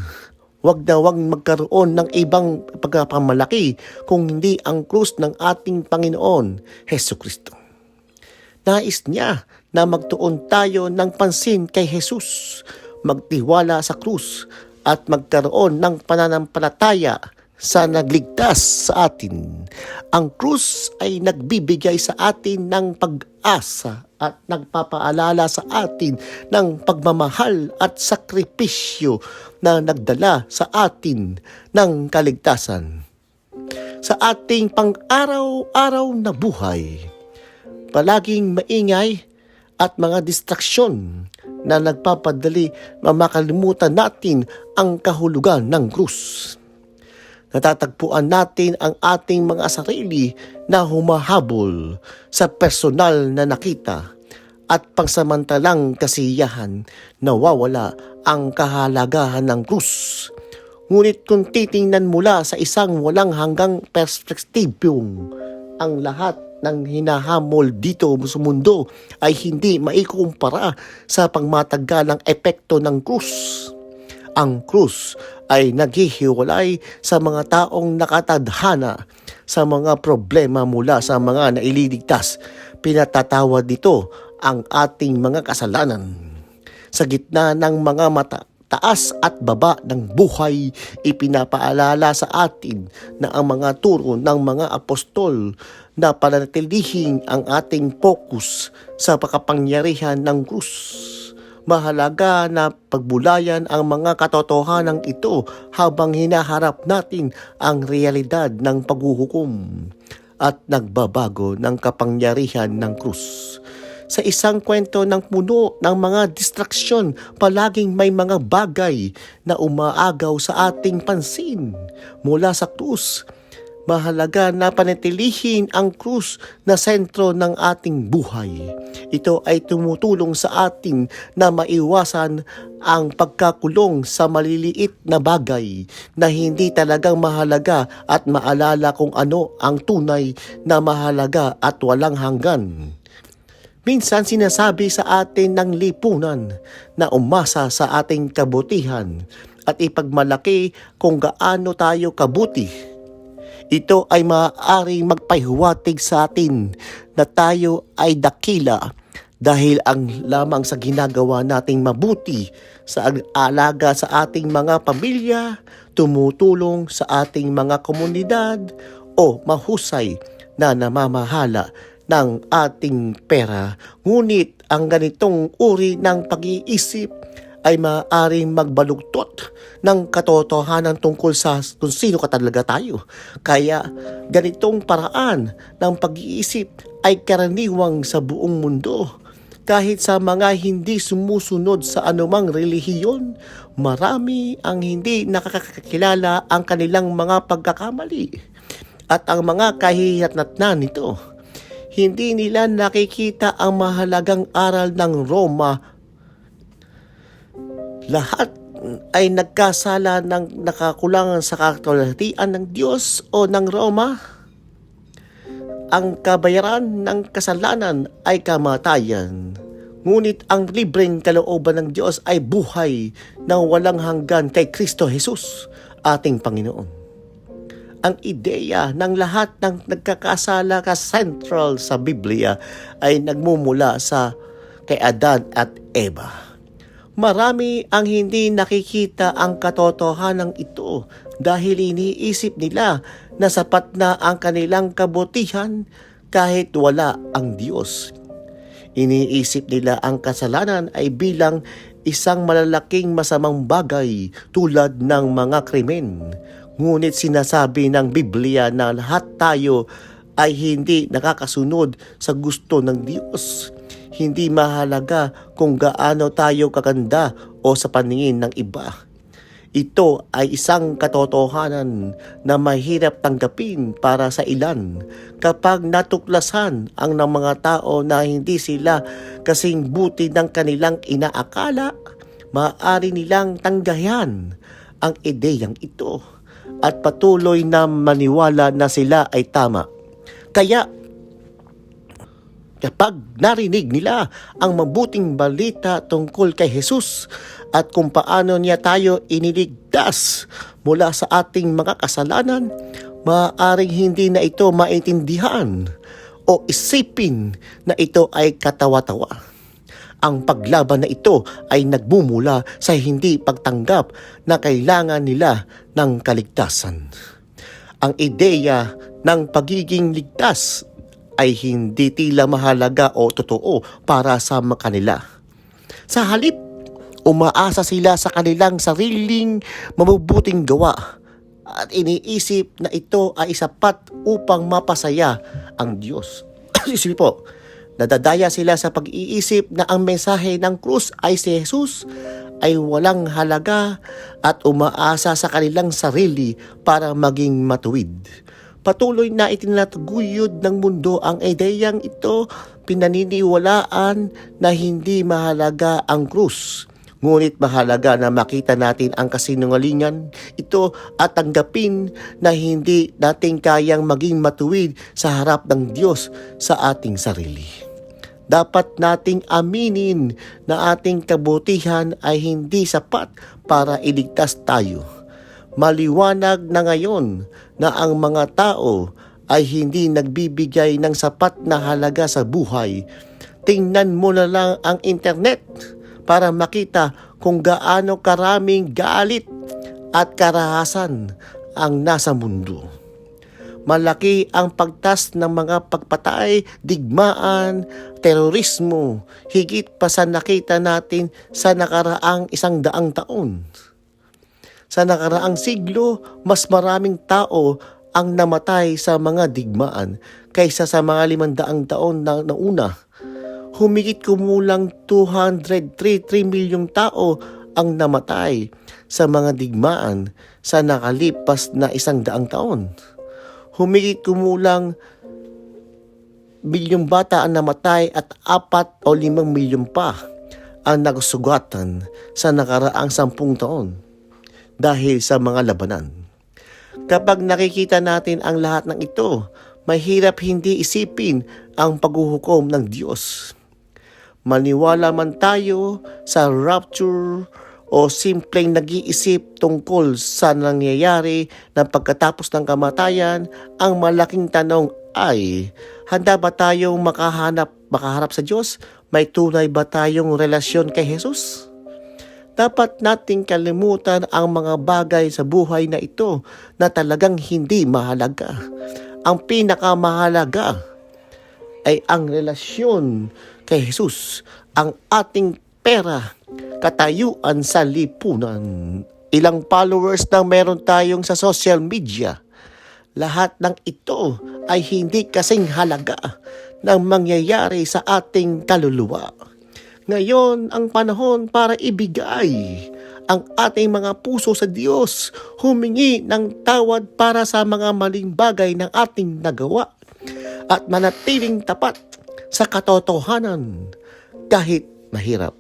wag na wag magkaroon ng ibang pagpapamalaki kung hindi ang krus ng ating Panginoon, Hesukristo. Nais niya na magtuon tayo ng pansin kay Jesus, magtiwala sa krus at magkaroon ng pananampalataya sa nagligtas sa atin. Ang krus ay nagbibigay sa atin ng pag-asa at nagpapaalala sa atin ng pagmamahal at sakripisyo na nagdala sa atin ng kaligtasan. Sa ating pang-araw-araw na buhay, palaging maingay at mga distraksyon na nagpapadali na makalimutan natin ang kahulugan ng krus. Natatagpuan natin ang ating mga sarili na humahabol sa personal na nakita at pangsamantalang kasiyahan, nawawala ang kahalagahan ng krus. Ngunit kung titingnan mula sa isang walang hanggang perspektibong, ang lahat ng hinahamol dito sa mundo ay hindi maikukumpara sa pangmatagalang epekto ng krus. Ang krus ay naghihiwalay sa mga taong nakatadhana sa mga problema mula sa mga naililigtas. Pinatatawad nito ang ating mga kasalanan. Sa gitna ng mga taas at baba ng buhay, ipinapaalala sa atin na ang mga turo ng mga apostol na panatilihin ang ating focus sa pakapangyarihan ng krus. Mahalaga na pagbulayan ang mga katotohanan ito habang hinaharap natin ang realidad ng paghuhukom at nagbabago ng kapangyarihan ng krus. Sa isang kwento ng puno ng mga distraksyon, palaging may mga bagay na umaagaw sa ating pansin mula sa krus. Mahalaga na panatilihin ang krus na sentro ng ating buhay. Ito ay tumutulong sa atin na maiwasan ang pagkakulong sa maliliit na bagay na hindi talagang mahalaga at maalala kung ano ang tunay na mahalaga at walang hanggan. Minsan sinasabi sa atin ng lipunan na umasa sa ating kabutihan at ipagmalaki kung gaano tayo kabuti. Ito ay maaaring magpahiwatig sa atin na tayo ay dakila dahil ang lamang sa ginagawa nating mabuti sa alaga sa ating mga pamilya, tumutulong sa ating mga komunidad o mahusay na namamahala ng ating pera. Ngunit ang ganitong uri ng pag-iisip ay maaaring magbalugtot ng katotohanan tungkol sa kung sino ka talaga tayo. Kaya ganitong paraan ng pag-iisip ay karaniwang sa buong mundo. Kahit sa mga hindi sumusunod sa anumang relihiyon, marami ang hindi nakakakilala ang kanilang mga pagkakamali at ang mga kahihinatnan nito. Hindi nila nakikita ang mahalagang aral ng Roma. Lahat ay nagkasala ng nakakulangan sa kaluwalhatian ng Diyos o ng Roma. Ang kabayaran ng kasalanan ay kamatayan. Ngunit ang libreng kalooban ng Diyos ay buhay na walang hanggan kay Kristo Jesus, ating Panginoon. Ang ideya ng lahat ng nagkakasala central sa Biblia ay nagmumula sa kay Adan at Eva. Marami ang hindi nakikita ang katotohanan ito dahil iniisip nila na sapat na ang kanilang kabutihan kahit wala ang Diyos. Iniisip nila ang kasalanan ay bilang isang malalaking masamang bagay tulad ng mga krimen. Ngunit sinasabi ng Biblia na lahat tayo ay hindi nakakasunod sa gusto ng Diyos. Hindi mahalaga kung gaano tayo kaganda o sa paningin ng iba. Ito ay isang katotohanan na mahirap tanggapin para sa ilan kapag natuklasan ang ng mga tao na hindi sila kasing buti ng kanilang inaakala. Maaari nilang tanggayan ang ideyang ito at patuloy na maniwala na sila ay tama. Kaya kapag narinig nila ang mabuting balita tungkol kay Jesus at kung paano niya tayo iniligtas mula sa ating mga kasalanan, maaaring hindi na ito maintindihan o isipin na ito ay katawa-tawa. Ang paglaban na ito ay nagmumula sa hindi pagtanggap na kailangan nila ng kaligtasan. Ang ideya ng pagiging ligtas ay hindi tila mahalaga o totoo para sa kanila. Sa halip, umaasa sila sa kanilang sariling mabubuting gawa at iniisip na ito ay sapat upang mapasaya ang Diyos. Isipin po, nadadaya sila sa pag-iisip na ang mensahe ng krus ay si Jesus ay walang halaga at umaasa sa kanilang sarili para maging matuwid. Patuloy na itinataguyod ng mundo ang ideyang ito, pinaniniwalaan na hindi mahalaga ang krus. Ngunit mahalaga na makita natin ang kasinungalingan ito at tanggapin na hindi natin kayang maging matuwid sa harap ng Diyos sa ating sarili. Dapat nating aminin na ating kabutihan ay hindi sapat para iligtas tayo. Maliwanag na ngayon na ang mga tao ay hindi nagbibigay ng sapat na halaga sa buhay. Tingnan mo na lang ang internet para makita kung gaano karaming galit at karahasan ang nasa mundo. Malaki ang pagtas ng mga pagpatay, digmaan, terorismo, higit pa sa nakita natin sa nakaraang 100 taon. Sa nakaraang siglo, mas maraming tao ang namatay sa mga digmaan kaysa sa mga 500 taon na nauna. Humigit kumulang 203 milyong tao ang namatay sa mga digmaan sa nakalipas na 100 taon. Humigit kumulang milyong bata ang namatay at 4 o 5 milyon pa ang nagsugatan sa nakaraang 10 taon dahil sa mga labanan. Kapag nakikita natin ang lahat ng ito, mahirap hindi isipin ang paghuhukom ng Diyos. Maniwala man tayo sa rapture o simpleng nag-iisip tungkol sa nangyayari ng pagkatapos ng kamatayan, ang malaking tanong ay, handa ba tayong makaharap sa Diyos? May tunay ba tayong relasyon kay Jesus? Dapat nating kalimutan ang mga bagay sa buhay na ito na talagang hindi mahalaga. Ang pinakamahalaga ay ang relasyon kay Jesus, ang ating pera, katayuan sa lipunan. Ilang followers na meron tayong sa social media. Lahat ng ito ay hindi kasing halaga ng mangyayari sa ating kaluluwa. Ngayon ang panahon para ibigay ang ating mga puso sa Diyos, humingi ng tawad para sa mga maling bagay ng ating nagawa at manatiling tapat sa katotohanan kahit mahirap.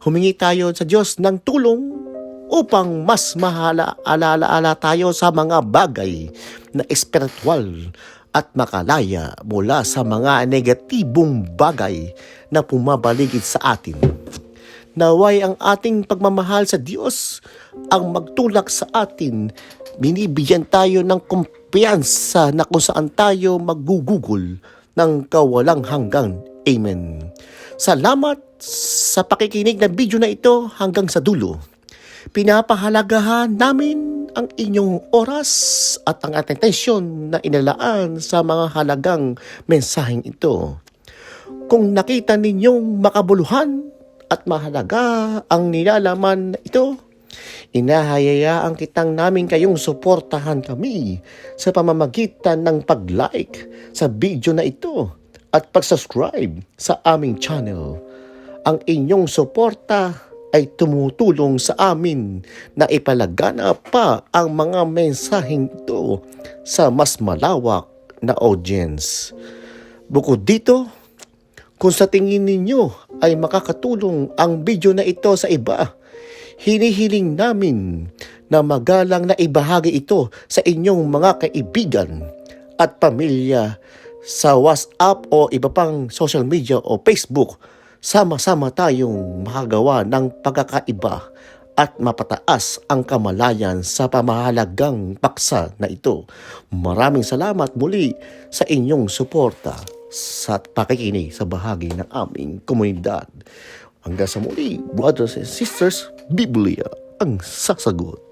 Humingi tayo sa Diyos ng tulong upang mas alaala tayo sa mga bagay na espiritual at makalaya mula sa mga negatibong bagay na pumabaligid sa atin. Naway ang ating pagmamahal sa Diyos ang magtulak sa atin. Binibigyan tayo ng kumpiyansa na kung saan tayo maggugugol ng kawalang hanggan. Amen. Salamat sa pakikinig ng video na ito hanggang sa dulo. Pinapahalagahan namin ang inyong oras at ang atensyon na inalaan sa mga halagang mensaheng ito. Kung nakita ninyong makabuluhan at mahalaga ang nilalaman na ito, inahayayaan kitang namin kayong suportahan kami sa pamamagitan ng pag-like sa video na ito at pag-subscribe sa aming channel. Ang inyong suporta ay tumutulong sa amin na ipalaganap pa ang mga mensaheng ito sa mas malawak na audience. Bukod dito, kung sa tingin ninyo ay makakatulong ang video na ito sa iba, hinihiling namin na magalang na ibahagi ito sa inyong mga kaibigan at pamilya sa WhatsApp o iba pang social media o Facebook. Sama-sama tayong makagawa ng pagkakaiba at mapataas ang kamalayan sa pamahalagang paksa na ito. Maraming salamat muli sa inyong suporta sa pakikinig sa bahagi ng aming komunidad. Hanggang sa muli, brothers and sisters, Biblia ang sasagot.